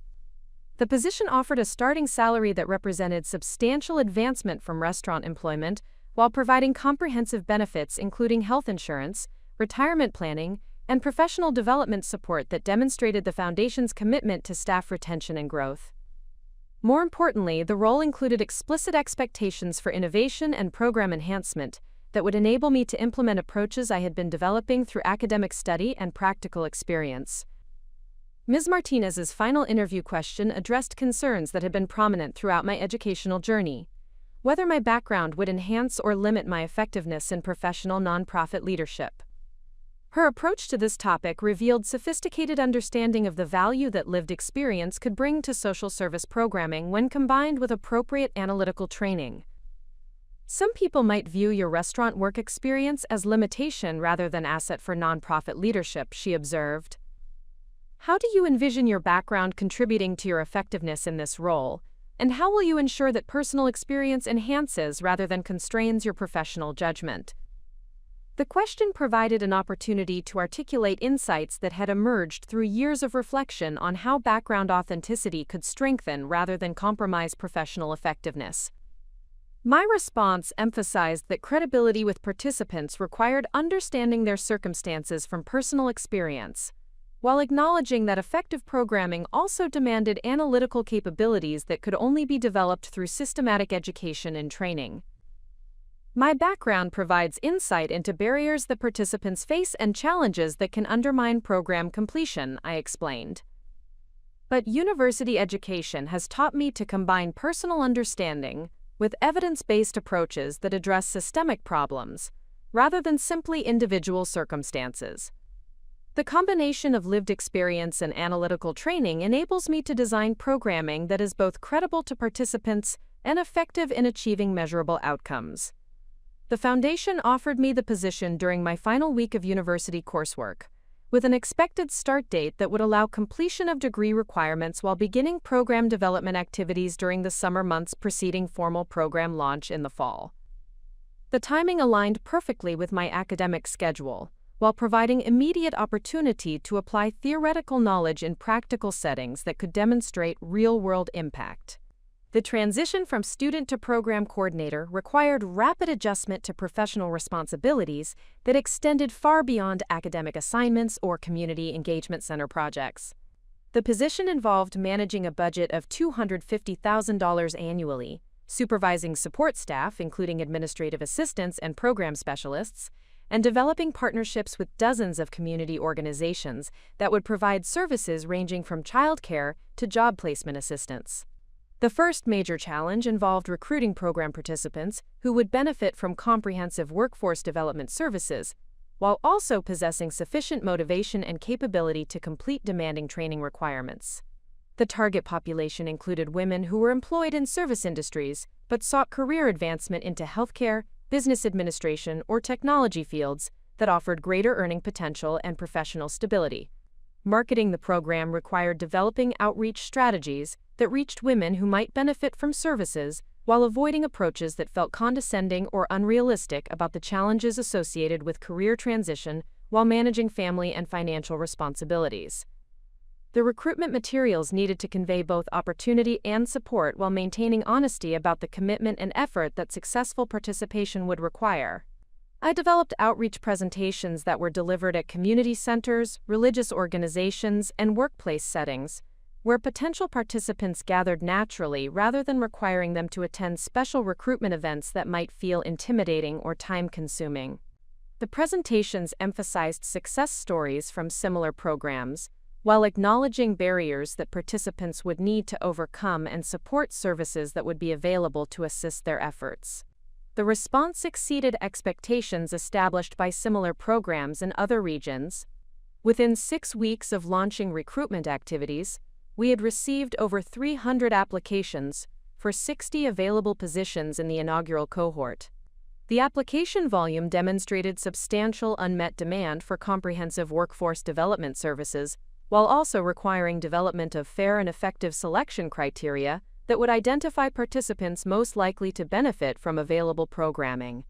The position offered a starting salary that represented substantial advancement from restaurant employment while providing comprehensive benefits including health insurance, retirement planning, and professional development support that demonstrated the Foundation's commitment to staff retention and growth. More importantly, the role included explicit expectations for innovation and program enhancement that would enable me to implement approaches I had been developing through academic study and practical experience. Ms. Martinez's final interview question addressed concerns that had been prominent throughout my educational journey: whether my background would enhance or limit my effectiveness in professional nonprofit leadership. Her approach to this topic revealed sophisticated understanding of the value that lived experience could bring to social service programming when combined with appropriate analytical training. Some people might view your restaurant work experience as limitation rather than asset for nonprofit leadership, she observed. How do you envision your background contributing to your effectiveness in this role, and how will you ensure that personal experience enhances rather than constrains your professional judgment? The question provided an opportunity to articulate insights that had emerged through years of reflection on how background authenticity could strengthen rather than compromise professional effectiveness. My response emphasized that credibility with participants required understanding their circumstances from personal experience, while acknowledging that effective programming also demanded analytical capabilities that could only be developed through systematic education and training. My background provides insight into barriers that participants face and challenges that can undermine program completion, I explained. But university education has taught me to combine personal understanding with evidence-based approaches that address systemic problems, rather than simply individual circumstances. The combination of lived experience and analytical training enables me to design programming that is both credible to participants and effective in achieving measurable outcomes. The foundation offered me the position during my final week of university coursework, with an expected start date that would allow completion of degree requirements while beginning program development activities during the summer months preceding formal program launch in the fall. The timing aligned perfectly with my academic schedule, while providing immediate opportunity to apply theoretical knowledge in practical settings that could demonstrate real-world impact. The transition from student to program coordinator required rapid adjustment to professional responsibilities that extended far beyond academic assignments or community engagement center projects. The position involved managing a budget of $250,000 annually, supervising support staff, including administrative assistants and program specialists, and developing partnerships with dozens of community organizations that would provide services ranging from childcare to job placement assistance. The first major challenge involved recruiting program participants who would benefit from comprehensive workforce development services, while also possessing sufficient motivation and capability to complete demanding training requirements. The target population included women who were employed in service industries but sought career advancement into healthcare, business administration, or technology fields that offered greater earning potential and professional stability. Marketing the program required developing outreach strategies that reached women who might benefit from services while avoiding approaches that felt condescending or unrealistic about the challenges associated with career transition while managing family and financial responsibilities. The recruitment materials needed to convey both opportunity and support while maintaining honesty about the commitment and effort that successful participation would require. I developed outreach presentations that were delivered at community centers, religious organizations, and workplace settings, where potential participants gathered naturally rather than requiring them to attend special recruitment events that might feel intimidating or time-consuming. The presentations emphasized success stories from similar programs, while acknowledging barriers that participants would need to overcome and support services that would be available to assist their efforts. The response exceeded expectations established by similar programs in other regions. Within 6 weeks of launching recruitment activities, we had received over 300 applications for 60 available positions in the inaugural cohort. The application volume demonstrated substantial unmet demand for comprehensive workforce development services, while also requiring development of fair and effective selection criteria that would identify participants most likely to benefit from available programming.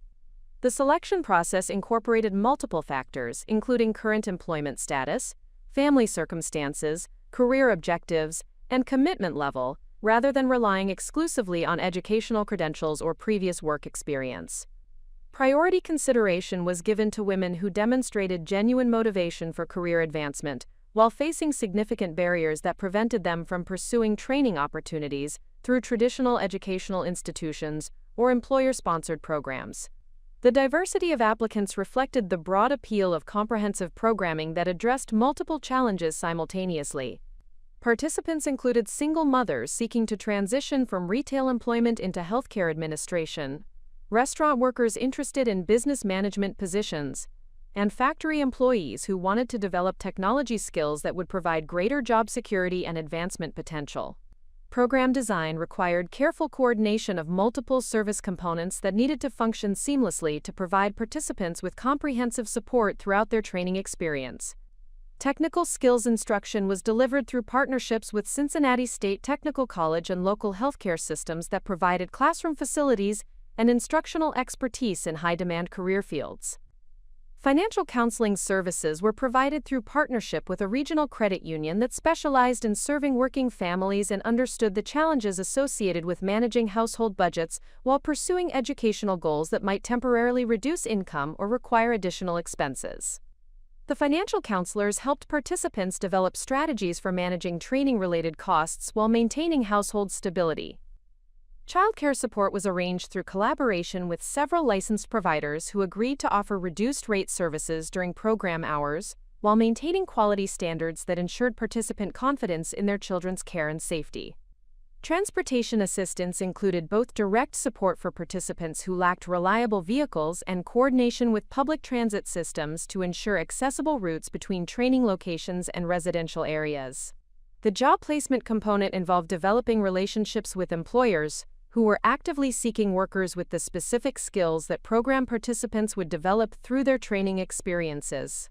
The selection process incorporated multiple factors, including current employment status, family circumstances, career objectives, and commitment level, rather than relying exclusively on educational credentials or previous work experience. Priority consideration was given to women who demonstrated genuine motivation for career advancement, while facing significant barriers that prevented them from pursuing training opportunities through traditional educational institutions or employer-sponsored programs. The diversity of applicants reflected the broad appeal of comprehensive programming that addressed multiple challenges simultaneously. Participants included single mothers seeking to transition from retail employment into healthcare administration, restaurant workers interested in business management positions, and factory employees who wanted to develop technology skills that would provide greater job security and advancement potential. Program design required careful coordination of multiple service components that needed to function seamlessly to provide participants with comprehensive support throughout their training experience. Technical skills instruction was delivered through partnerships with Cincinnati State Technical College and local healthcare systems that provided classroom facilities and instructional expertise in high-demand career fields. Financial counseling services were provided through partnership with a regional credit union that specialized in serving working families and understood the challenges associated with managing household budgets while pursuing educational goals that might temporarily reduce income or require additional expenses. The financial counselors helped participants develop strategies for managing training-related costs while maintaining household stability. Childcare support was arranged through collaboration with several licensed providers who agreed to offer reduced-rate services during program hours, while maintaining quality standards that ensured participant confidence in their children's care and safety. Transportation assistance included both direct support for participants who lacked reliable vehicles and coordination with public transit systems to ensure accessible routes between training locations and residential areas. The job placement component involved developing relationships with employers who were actively seeking workers with the specific skills that program participants would develop through their training experiences.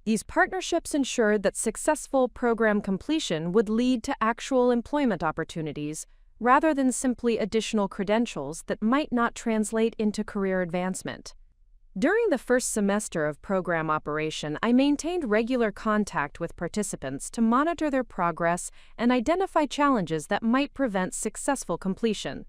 These partnerships ensured that successful program completion would lead to actual employment opportunities rather than simply additional credentials that might not translate into career advancement. During the first semester of program operation, I maintained regular contact with participants to monitor their progress and identify challenges that might prevent successful completion.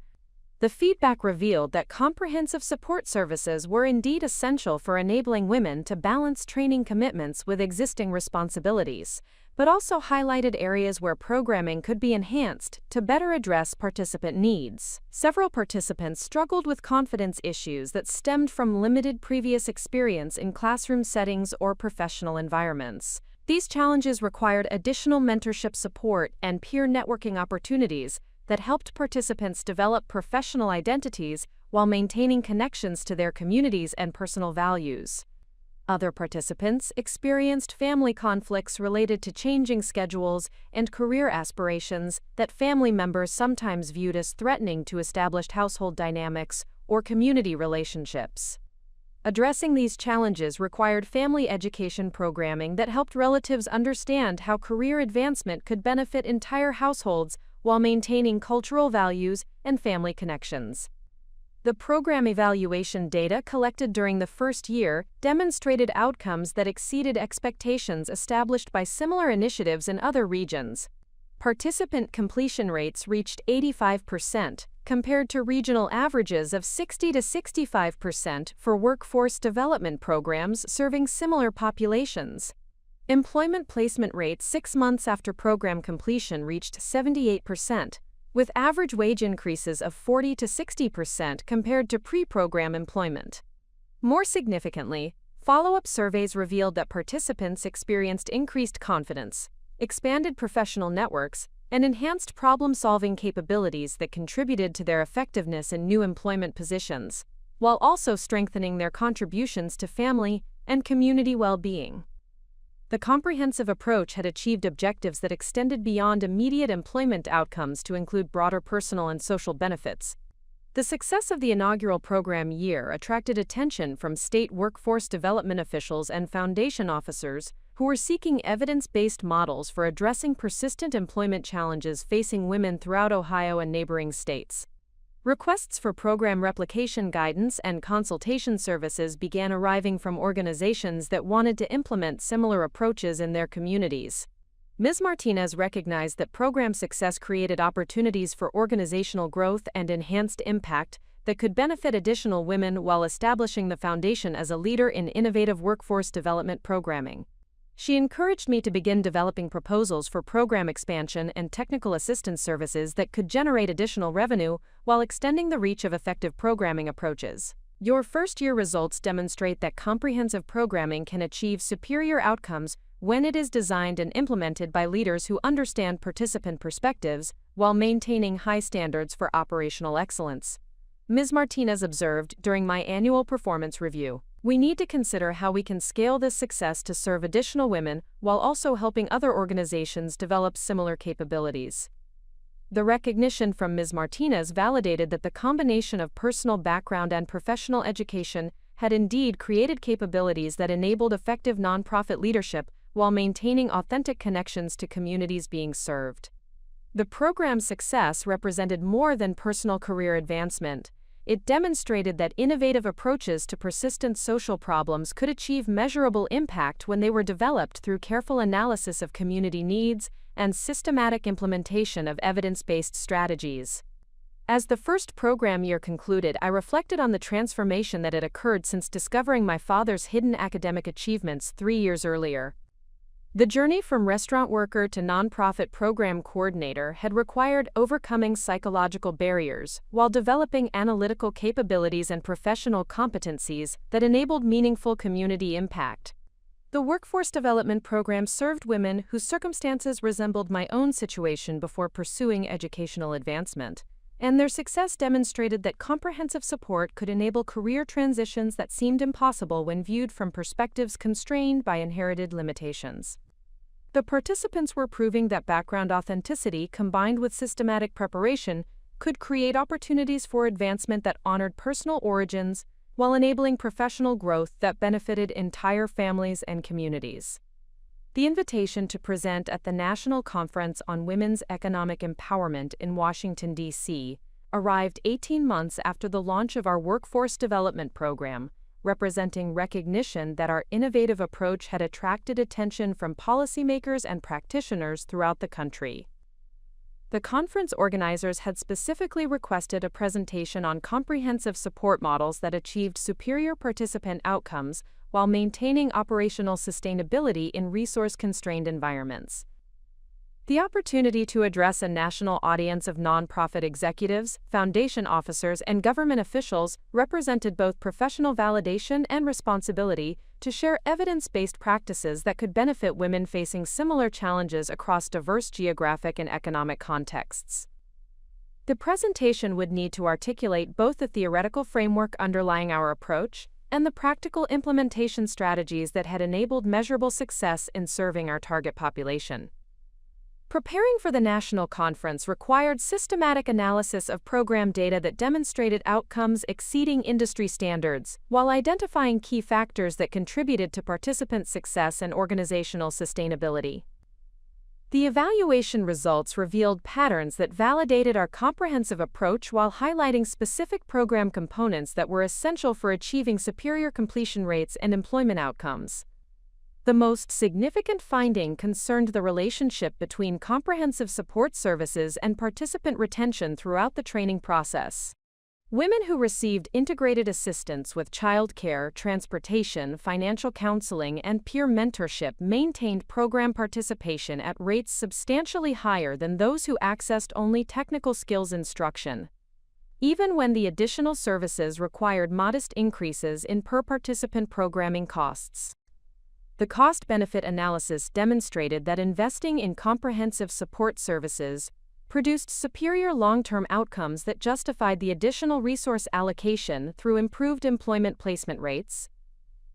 The feedback revealed that comprehensive support services were indeed essential for enabling women to balance training commitments with existing responsibilities, but also highlighted areas where programming could be enhanced to better address participant needs. Several participants struggled with confidence issues that stemmed from limited previous experience in classroom settings or professional environments. These challenges required additional mentorship support and peer networking opportunities that helped participants develop professional identities while maintaining connections to their communities and personal values. Other participants experienced family conflicts related to changing schedules and career aspirations that family members sometimes viewed as threatening to established household dynamics or community relationships. Addressing these challenges required family education programming that helped relatives understand how career advancement could benefit entire households while maintaining cultural values and family connections. The program evaluation data collected during the first year demonstrated outcomes that exceeded expectations established by similar initiatives in other regions. Participant completion rates reached 85%, compared to regional averages of 60 to 65% for workforce development programs serving similar populations. Employment placement rates 6 months after program completion reached 78%, with average wage increases of 40 to 60% compared to pre-program employment. More significantly, follow-up surveys revealed that participants experienced increased confidence, expanded professional networks, and enhanced problem-solving capabilities that contributed to their effectiveness in new employment positions, while also strengthening their contributions to family and community well-being. The comprehensive approach had achieved objectives that extended beyond immediate employment outcomes to include broader personal and social benefits. The success of the inaugural program year attracted attention from state workforce development officials and foundation officers who were seeking evidence-based models for addressing persistent employment challenges facing women throughout Ohio and neighboring states. Requests for program replication guidance and consultation services began arriving from organizations that wanted to implement similar approaches in their communities. Ms. Martinez recognized that program success created opportunities for organizational growth and enhanced impact that could benefit additional women while establishing the foundation as a leader in innovative workforce development programming. She encouraged me to begin developing proposals for program expansion and technical assistance services that could generate additional revenue while extending the reach of effective programming approaches. Your first-year results demonstrate that comprehensive programming can achieve superior outcomes when it is designed and implemented by leaders who understand participant perspectives while maintaining high standards for operational excellence. Ms. Martinez observed during my annual performance review, "We need to consider how we can scale this success to serve additional women while also helping other organizations develop similar capabilities." The recognition from Ms. Martinez validated that the combination of personal background and professional education had indeed created capabilities that enabled effective nonprofit leadership while maintaining authentic connections to communities being served. The program's success represented more than personal career advancement. It demonstrated that innovative approaches to persistent social problems could achieve measurable impact when they were developed through careful analysis of community needs and systematic implementation of evidence-based strategies. As the first program year concluded, I reflected on the transformation that had occurred since discovering my father's hidden academic achievements 3 years earlier. The journey from restaurant worker to nonprofit program coordinator had required overcoming psychological barriers while developing analytical capabilities and professional competencies that enabled meaningful community impact. The workforce development program served women whose circumstances resembled my own situation before pursuing educational advancement, and their success demonstrated that comprehensive support could enable career transitions that seemed impossible when viewed from perspectives constrained by inherited limitations. The participants were proving that background authenticity combined with systematic preparation could create opportunities for advancement that honored personal origins while enabling professional growth that benefited entire families and communities. The invitation to present at the National Conference on Women's Economic Empowerment in Washington, D.C., arrived 18 months after the launch of our workforce development program, representing recognition that our innovative approach had attracted attention from policymakers and practitioners throughout the country. The conference organizers had specifically requested a presentation on comprehensive support models that achieved superior participant outcomes while maintaining operational sustainability in resource-constrained environments. The opportunity to address a national audience of nonprofit executives, foundation officers, and government officials represented both professional validation and responsibility to share evidence-based practices that could benefit women facing similar challenges across diverse geographic and economic contexts. The presentation would need to articulate both the theoretical framework underlying our approach and the practical implementation strategies that had enabled measurable success in serving our target population. Preparing for the national conference required systematic analysis of program data that demonstrated outcomes exceeding industry standards, while identifying key factors that contributed to participant success and organizational sustainability. The evaluation results revealed patterns that validated our comprehensive approach while highlighting specific program components that were essential for achieving superior completion rates and employment outcomes. The most significant finding concerned the relationship between comprehensive support services and participant retention throughout the training process. Women who received integrated assistance with childcare, transportation, financial counseling, and peer mentorship maintained program participation at rates substantially higher than those who accessed only technical skills instruction, even when the additional services required modest increases in per-participant programming costs. The cost-benefit analysis demonstrated that investing in comprehensive support services produced superior long-term outcomes that justified the additional resource allocation through improved employment placement rates,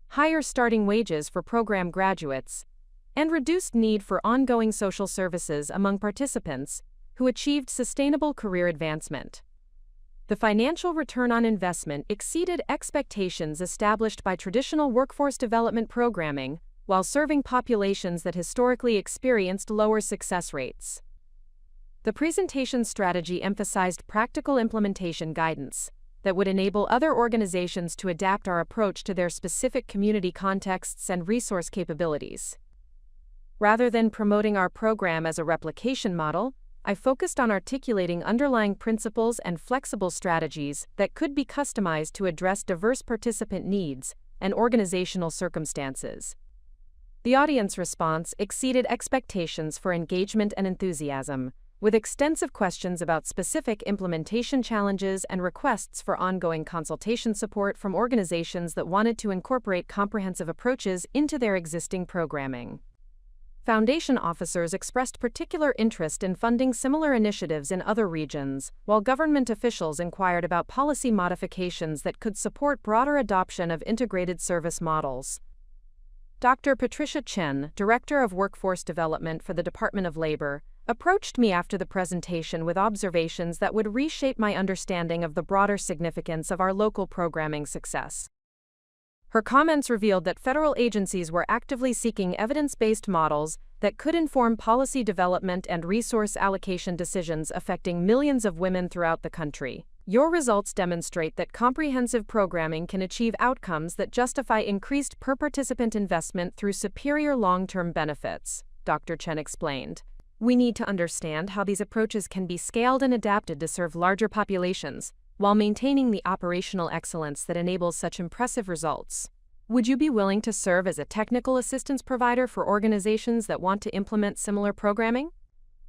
higher starting wages for program graduates, and reduced need for ongoing social services among participants who achieved sustainable career advancement. The financial return on investment exceeded expectations established by traditional workforce development programming, while serving populations that historically experienced lower success rates. The presentation strategy emphasized practical implementation guidance that would enable other organizations to adapt our approach to their specific community contexts and resource capabilities. Rather than promoting our program as a replication model, I focused on articulating underlying principles and flexible strategies that could be customized to address diverse participant needs and organizational circumstances. The audience response exceeded expectations for engagement and enthusiasm, with extensive questions about specific implementation challenges and requests for ongoing consultation support from organizations that wanted to incorporate comprehensive approaches into their existing programming. Foundation officers expressed particular interest in funding similar initiatives in other regions, while government officials inquired about policy modifications that could support broader adoption of integrated service models. Dr. Patricia Chen, Director of Workforce Development for the Department of Labor, approached me after the presentation with observations that would reshape my understanding of the broader significance of our local programming success. Her comments revealed that federal agencies were actively seeking evidence-based models that could inform policy development and resource allocation decisions affecting millions of women throughout the country. Your results demonstrate that comprehensive programming can achieve outcomes that justify increased per-participant investment through superior long-term benefits, Dr. Chen explained. We need to understand how these approaches can be scaled and adapted to serve larger populations, while maintaining the operational excellence that enables such impressive results. Would you be willing to serve as a technical assistance provider for organizations that want to implement similar programming?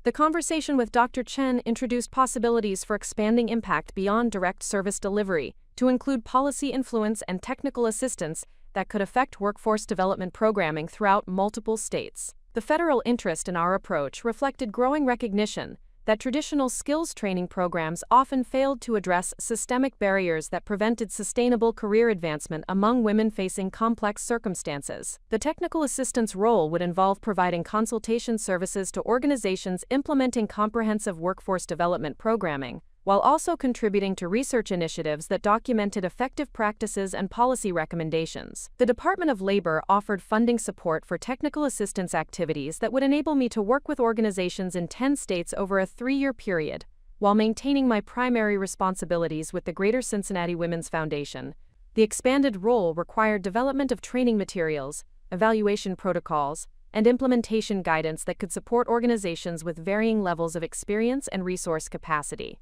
The conversation with Dr. Chen introduced possibilities for expanding impact beyond direct service delivery, to include policy influence and technical assistance that could affect workforce development programming throughout multiple states. The federal interest in our approach reflected growing recognition that traditional skills training programs often failed to address systemic barriers that prevented sustainable career advancement among women facing complex circumstances. The technical assistance role would involve providing consultation services to organizations implementing comprehensive workforce development programming, while also contributing to research initiatives that documented effective practices and policy recommendations. The Department of Labor offered funding support for technical assistance activities that would enable me to work with organizations in 10 states over a 3-year period, while maintaining my primary responsibilities with the Greater Cincinnati Women's Foundation. The expanded role required development of training materials, evaluation protocols, and implementation guidance that could support organizations with varying levels of experience and resource capacity.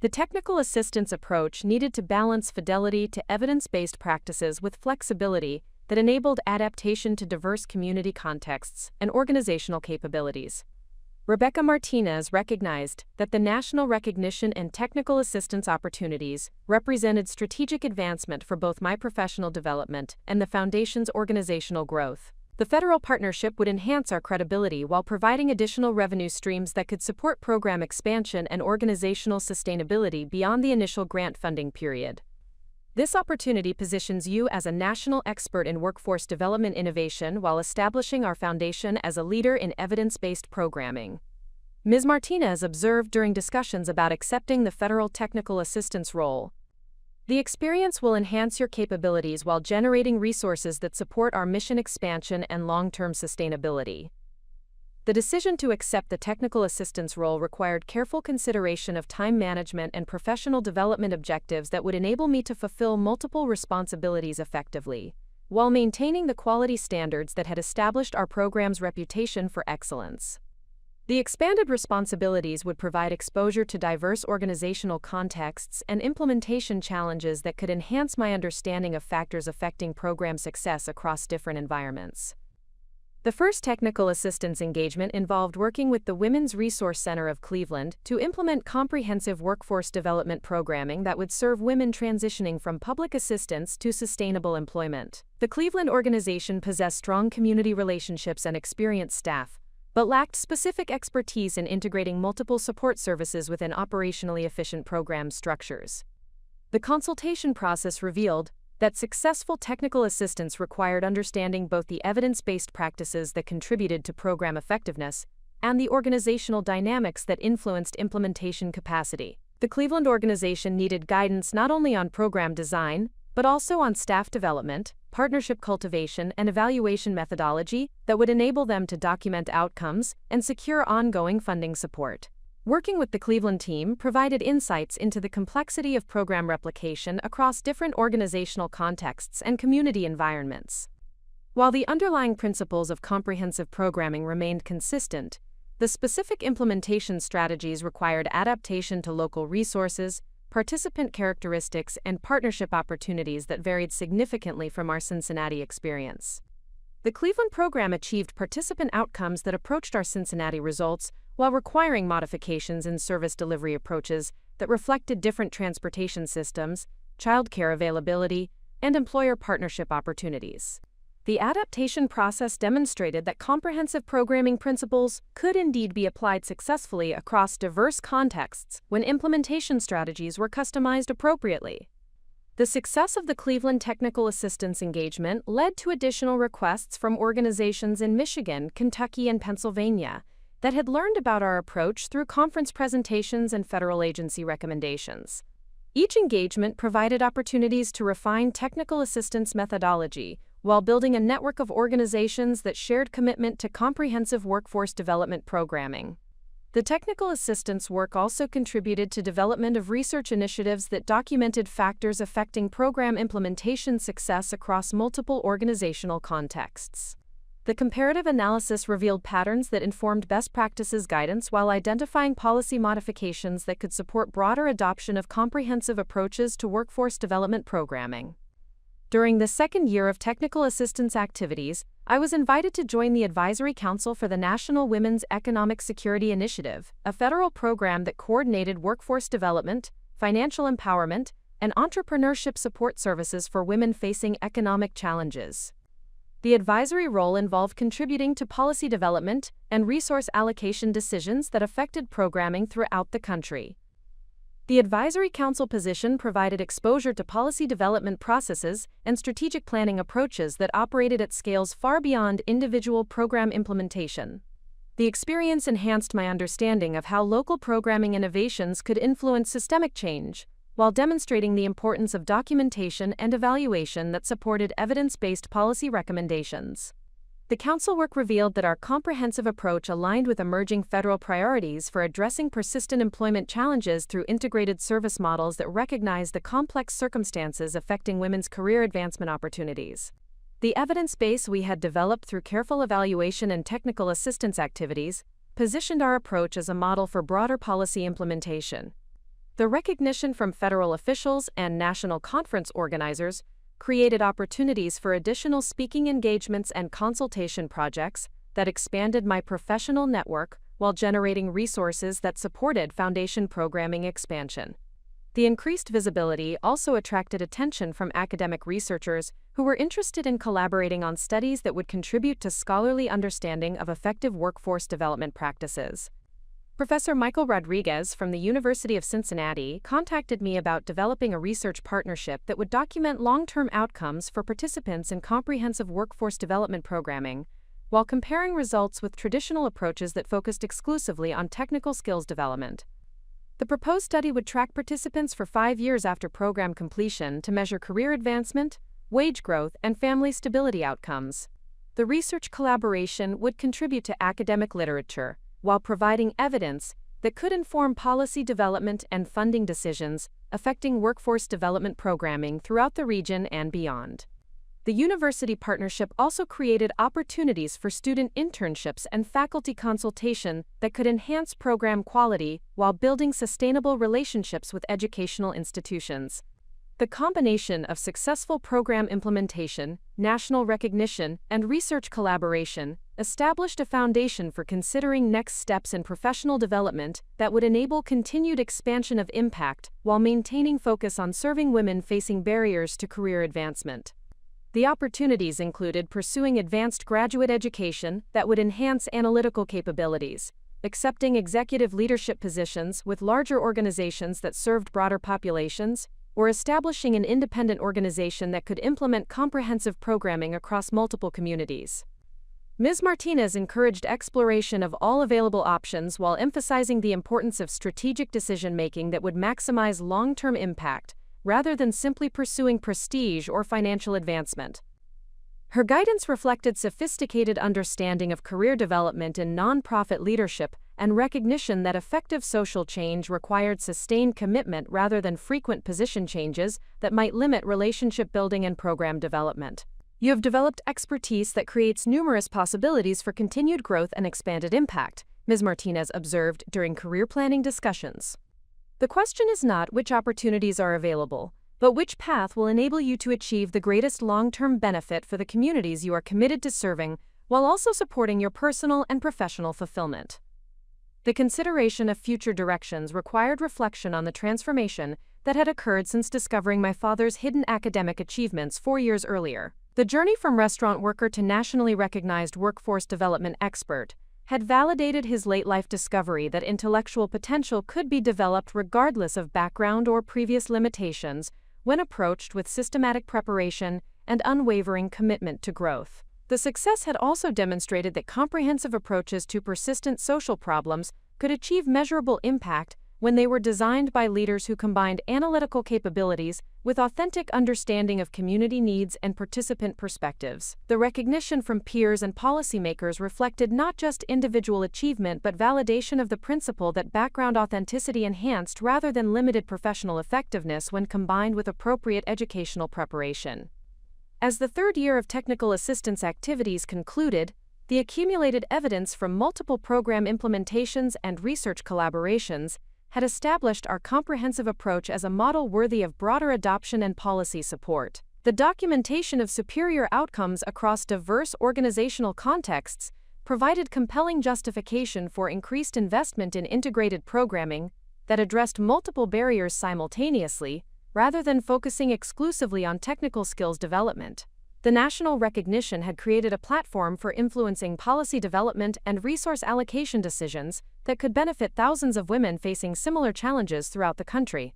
The technical assistance approach needed to balance fidelity to evidence-based practices with flexibility that enabled adaptation to diverse community contexts and organizational capabilities. Rebecca Martinez recognized that the national recognition and technical assistance opportunities represented strategic advancement for both my professional development and the Foundation's organizational growth. The federal partnership would enhance our credibility while providing additional revenue streams that could support program expansion and organizational sustainability beyond the initial grant funding period. This opportunity positions you as a national expert in workforce development innovation while establishing our foundation as a leader in evidence-based programming. Ms. Martinez observed during discussions about accepting the federal technical assistance role, "The experience will enhance your capabilities while generating resources that support our mission expansion and long-term sustainability." The decision to accept the technical assistance role required careful consideration of time management and professional development objectives that would enable me to fulfill multiple responsibilities effectively, while maintaining the quality standards that had established our program's reputation for excellence. The expanded responsibilities would provide exposure to diverse organizational contexts and implementation challenges that could enhance my understanding of factors affecting program success across different environments. The first technical assistance engagement involved working with the Women's Resource Center of Cleveland to implement comprehensive workforce development programming that would serve women transitioning from public assistance to sustainable employment. The Cleveland organization possessed strong community relationships and experienced staff, but lacked specific expertise in integrating multiple support services within operationally efficient program structures. The consultation process revealed that successful technical assistance required understanding both the evidence-based practices that contributed to program effectiveness and the organizational dynamics that influenced implementation capacity. The Cleveland organization needed guidance not only on program design, but also on staff development, partnership cultivation, and evaluation methodology that would enable them to document outcomes and secure ongoing funding support. Working with the Cleveland team provided insights into the complexity of program replication across different organizational contexts and community environments. While the underlying principles of comprehensive programming remained consistent, the specific implementation strategies required adaptation to local resources, participant characteristics, and partnership opportunities that varied significantly from our Cincinnati experience. The Cleveland program achieved participant outcomes that approached our Cincinnati results while requiring modifications in service delivery approaches that reflected different transportation systems, childcare availability, and employer partnership opportunities. The adaptation process demonstrated that comprehensive programming principles could indeed be applied successfully across diverse contexts when implementation strategies were customized appropriately. The success of the Cleveland Technical Assistance engagement led to additional requests from organizations in Michigan, Kentucky, and Pennsylvania that had learned about our approach through conference presentations and federal agency recommendations. Each engagement provided opportunities to refine technical assistance methodology while building a network of organizations that shared commitment to comprehensive workforce development programming. The technical assistance work also contributed to development of research initiatives that documented factors affecting program implementation success across multiple organizational contexts. The comparative analysis revealed patterns that informed best practices guidance while identifying policy modifications that could support broader adoption of comprehensive approaches to workforce development programming. During the second year of technical assistance activities, I was invited to join the Advisory Council for the National Women's Economic Security Initiative, a federal program that coordinated workforce development, financial empowerment, and entrepreneurship support services for women facing economic challenges. The advisory role involved contributing to policy development and resource allocation decisions that affected programming throughout the country. The Advisory Council position provided exposure to policy development processes and strategic planning approaches that operated at scales far beyond individual program implementation. The experience enhanced my understanding of how local programming innovations could influence systemic change, while demonstrating the importance of documentation and evaluation that supported evidence-based policy recommendations. The Council work revealed that our comprehensive approach aligned with emerging federal priorities for addressing persistent employment challenges through integrated service models that recognize the complex circumstances affecting women's career advancement opportunities. The evidence base we had developed through careful evaluation and technical assistance activities positioned our approach as a model for broader policy implementation. The recognition from federal officials and national conference organizers created opportunities for additional speaking engagements and consultation projects that expanded my professional network while generating resources that supported foundation programming expansion. The increased visibility also attracted attention from academic researchers who were interested in collaborating on studies that would contribute to scholarly understanding of effective workforce development practices. Professor Michael Rodriguez from the University of Cincinnati contacted me about developing a research partnership that would document long-term outcomes for participants in comprehensive workforce development programming, while comparing results with traditional approaches that focused exclusively on technical skills development. The proposed study would track participants for 5 years after program completion to measure career advancement, wage growth, and family stability outcomes. The research collaboration would contribute to academic literature, while providing evidence that could inform policy development and funding decisions affecting workforce development programming throughout the region and beyond. The university partnership also created opportunities for student internships and faculty consultation that could enhance program quality while building sustainable relationships with educational institutions. The combination of successful program implementation, national recognition, and research collaboration established a foundation for considering next steps in professional development that would enable continued expansion of impact while maintaining focus on serving women facing barriers to career advancement. The opportunities included pursuing advanced graduate education that would enhance analytical capabilities, accepting executive leadership positions with larger organizations that served broader populations, or establishing an independent organization that could implement comprehensive programming across multiple communities. Ms. Martinez encouraged exploration of all available options while emphasizing the importance of strategic decision-making that would maximize long-term impact, rather than simply pursuing prestige or financial advancement. Her guidance reflected sophisticated understanding of career development in nonprofit leadership and recognition that effective social change required sustained commitment rather than frequent position changes that might limit relationship building and program development. You have developed expertise that creates numerous possibilities for continued growth and expanded impact, Ms. Martinez observed during career planning discussions. The question is not which opportunities are available, but which path will enable you to achieve the greatest long-term benefit for the communities you are committed to serving, while also supporting your personal and professional fulfillment. The consideration of future directions required reflection on the transformation that had occurred since discovering my father's hidden academic achievements 4 years earlier. The journey from restaurant worker to nationally recognized workforce development expert had validated his late-life discovery that intellectual potential could be developed regardless of background or previous limitations when approached with systematic preparation and unwavering commitment to growth. The success had also demonstrated that comprehensive approaches to persistent social problems could achieve measurable impact when they were designed by leaders who combined analytical capabilities with authentic understanding of community needs and participant perspectives. The recognition from peers and policymakers reflected not just individual achievement but validation of the principle that background authenticity enhanced rather than limited professional effectiveness when combined with appropriate educational preparation. As the third year of technical assistance activities concluded, the accumulated evidence from multiple program implementations and research collaborations had established our comprehensive approach as a model worthy of broader adoption and policy support. The documentation of superior outcomes across diverse organizational contexts provided compelling justification for increased investment in integrated programming that addressed multiple barriers simultaneously, rather than focusing exclusively on technical skills development. The national recognition had created a platform for influencing policy development and resource allocation decisions that could benefit thousands of women facing similar challenges throughout the country.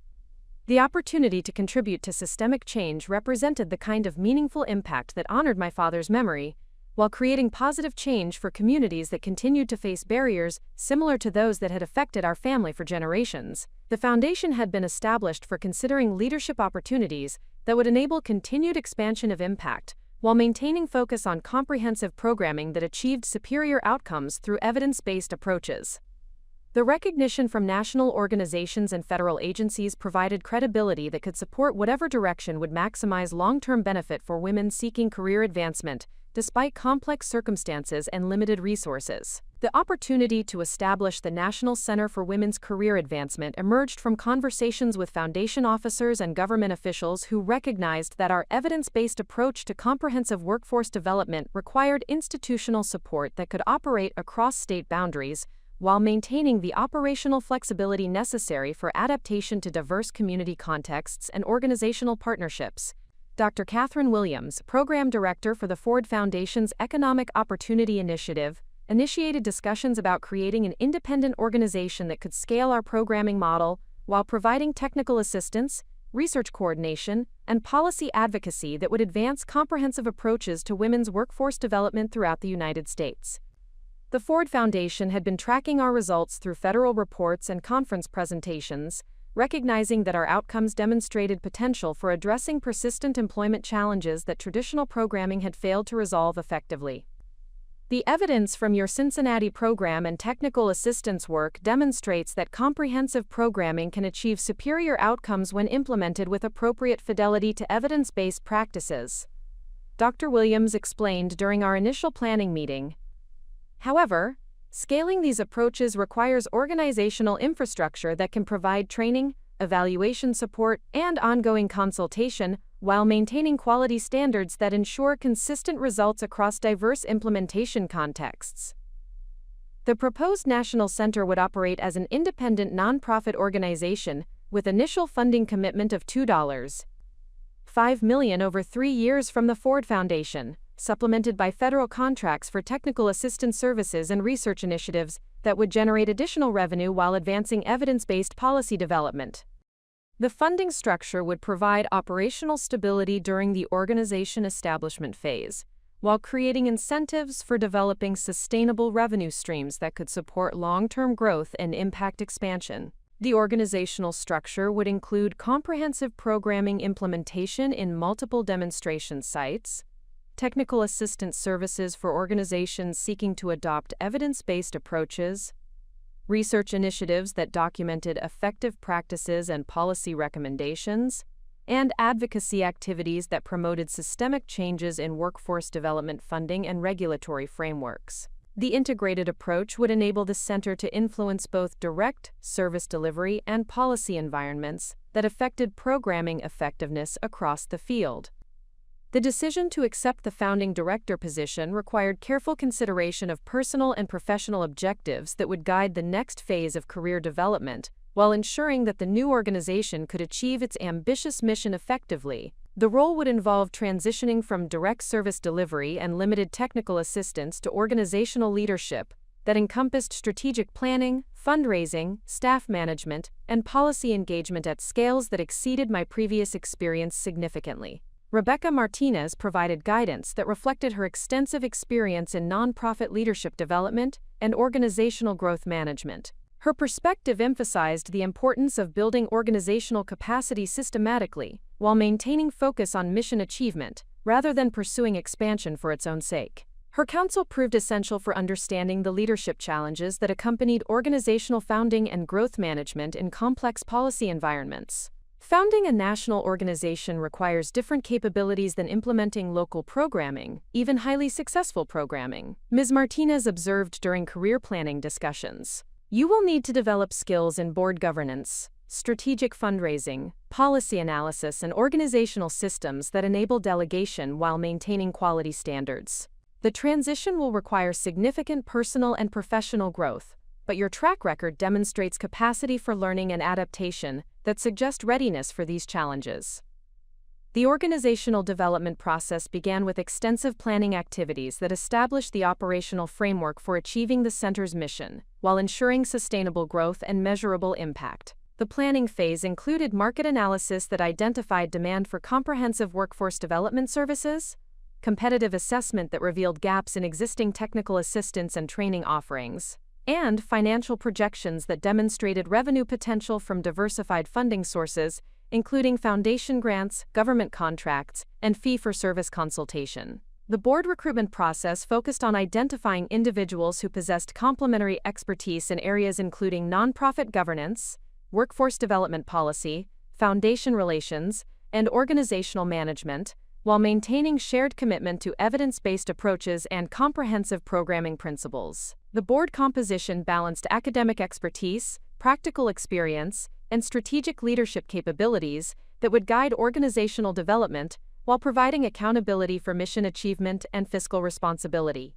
The opportunity to contribute to systemic change represented the kind of meaningful impact that honored my father's memory, while creating positive change for communities that continued to face barriers similar to those that had affected our family for generations. The foundation had been established for considering leadership opportunities that would enable continued expansion of impact, while maintaining focus on comprehensive programming that achieved superior outcomes through evidence-based approaches. The recognition from national organizations and federal agencies provided credibility that could support whatever direction would maximize long-term benefit for women seeking career advancement, despite complex circumstances and limited resources. The opportunity to establish the National Center for Women's Career Advancement emerged from conversations with foundation officers and government officials who recognized that our evidence-based approach to comprehensive workforce development required institutional support that could operate across state boundaries, while maintaining the operational flexibility necessary for adaptation to diverse community contexts and organizational partnerships. Dr. Catherine Williams, Program Director for the Ford Foundation's Economic Opportunity Initiative, initiated discussions about creating an independent organization that could scale our programming model while providing technical assistance, research coordination, and policy advocacy that would advance comprehensive approaches to women's workforce development throughout the United States. The Ford Foundation had been tracking our results through federal reports and conference presentations, recognizing that our outcomes demonstrated potential for addressing persistent employment challenges that traditional programming had failed to resolve effectively. The evidence from your Cincinnati program and technical assistance work demonstrates that comprehensive programming can achieve superior outcomes when implemented with appropriate fidelity to evidence-based practices, Dr. Williams explained during our initial planning meeting. However, scaling these approaches requires organizational infrastructure that can provide training, evaluation support, and ongoing consultation, while maintaining quality standards that ensure consistent results across diverse implementation contexts. The proposed National Center would operate as an independent nonprofit organization with initial funding commitment of $2.5 million over 3 years from the Ford Foundation, supplemented by federal contracts for technical assistance services and research initiatives that would generate additional revenue while advancing evidence-based policy development. The funding structure would provide operational stability during the organization establishment phase, while creating incentives for developing sustainable revenue streams that could support long-term growth and impact expansion. The organizational structure would include comprehensive programming implementation in multiple demonstration sites, technical assistance services for organizations seeking to adopt evidence-based approaches, research initiatives that documented effective practices and policy recommendations, and advocacy activities that promoted systemic changes in workforce development funding and regulatory frameworks. The integrated approach would enable the center to influence both direct service delivery and policy environments that affected programming effectiveness across the field. The decision to accept the founding director position required careful consideration of personal and professional objectives that would guide the next phase of career development, while ensuring that the new organization could achieve its ambitious mission effectively. The role would involve transitioning from direct service delivery and limited technical assistance to organizational leadership that encompassed strategic planning, fundraising, staff management, and policy engagement at scales that exceeded my previous experience significantly. Rebecca Martinez provided guidance that reflected her extensive experience in nonprofit leadership development and organizational growth management. Her perspective emphasized the importance of building organizational capacity systematically, while maintaining focus on mission achievement, rather than pursuing expansion for its own sake. Her counsel proved essential for understanding the leadership challenges that accompanied organizational founding and growth management in complex policy environments. Founding a national organization requires different capabilities than implementing local programming, even highly successful programming, Ms. Martinez observed during career planning discussions. You will need to develop skills in board governance, strategic fundraising, policy analysis, and organizational systems that enable delegation while maintaining quality standards. The transition will require significant personal and professional growth, but your track record demonstrates capacity for learning and adaptation that suggest readiness for these challenges. The organizational development process began with extensive planning activities that established the operational framework for achieving the center's mission, while ensuring sustainable growth and measurable impact. The planning phase included market analysis that identified demand for comprehensive workforce development services, competitive assessment that revealed gaps in existing technical assistance and training offerings, and financial projections that demonstrated revenue potential from diversified funding sources, including foundation grants, government contracts, and fee-for-service consultation. The board recruitment process focused on identifying individuals who possessed complementary expertise in areas including nonprofit governance, workforce development policy, foundation relations, and organizational management, while maintaining shared commitment to evidence-based approaches and comprehensive programming principles. The board composition balanced academic expertise, practical experience, and strategic leadership capabilities that would guide organizational development while providing accountability for mission achievement and fiscal responsibility.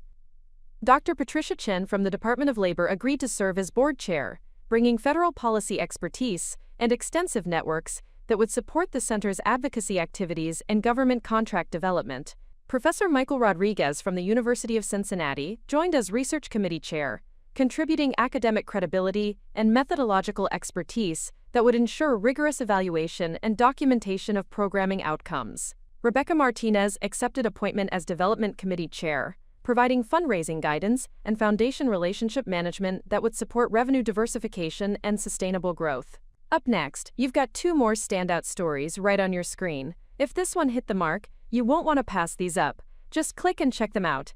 Dr. Patricia Chen from the Department of Labor agreed to serve as board chair, bringing federal policy expertise and extensive networks that would support the center's advocacy activities and government contract development. Professor Michael Rodriguez from the University of Cincinnati joined as research committee chair, contributing academic credibility and methodological expertise that would ensure rigorous evaluation and documentation of programming outcomes. Rebecca Martinez accepted appointment as development committee chair, providing fundraising guidance and foundation relationship management that would support revenue diversification and sustainable growth. Up next, you've got two more standout stories right on your screen. If this one hit the mark, you won't want to pass these up. Just click and check them out.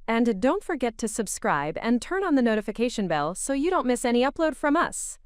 And don't forget to subscribe and turn on the notification bell so you don't miss any upload from us.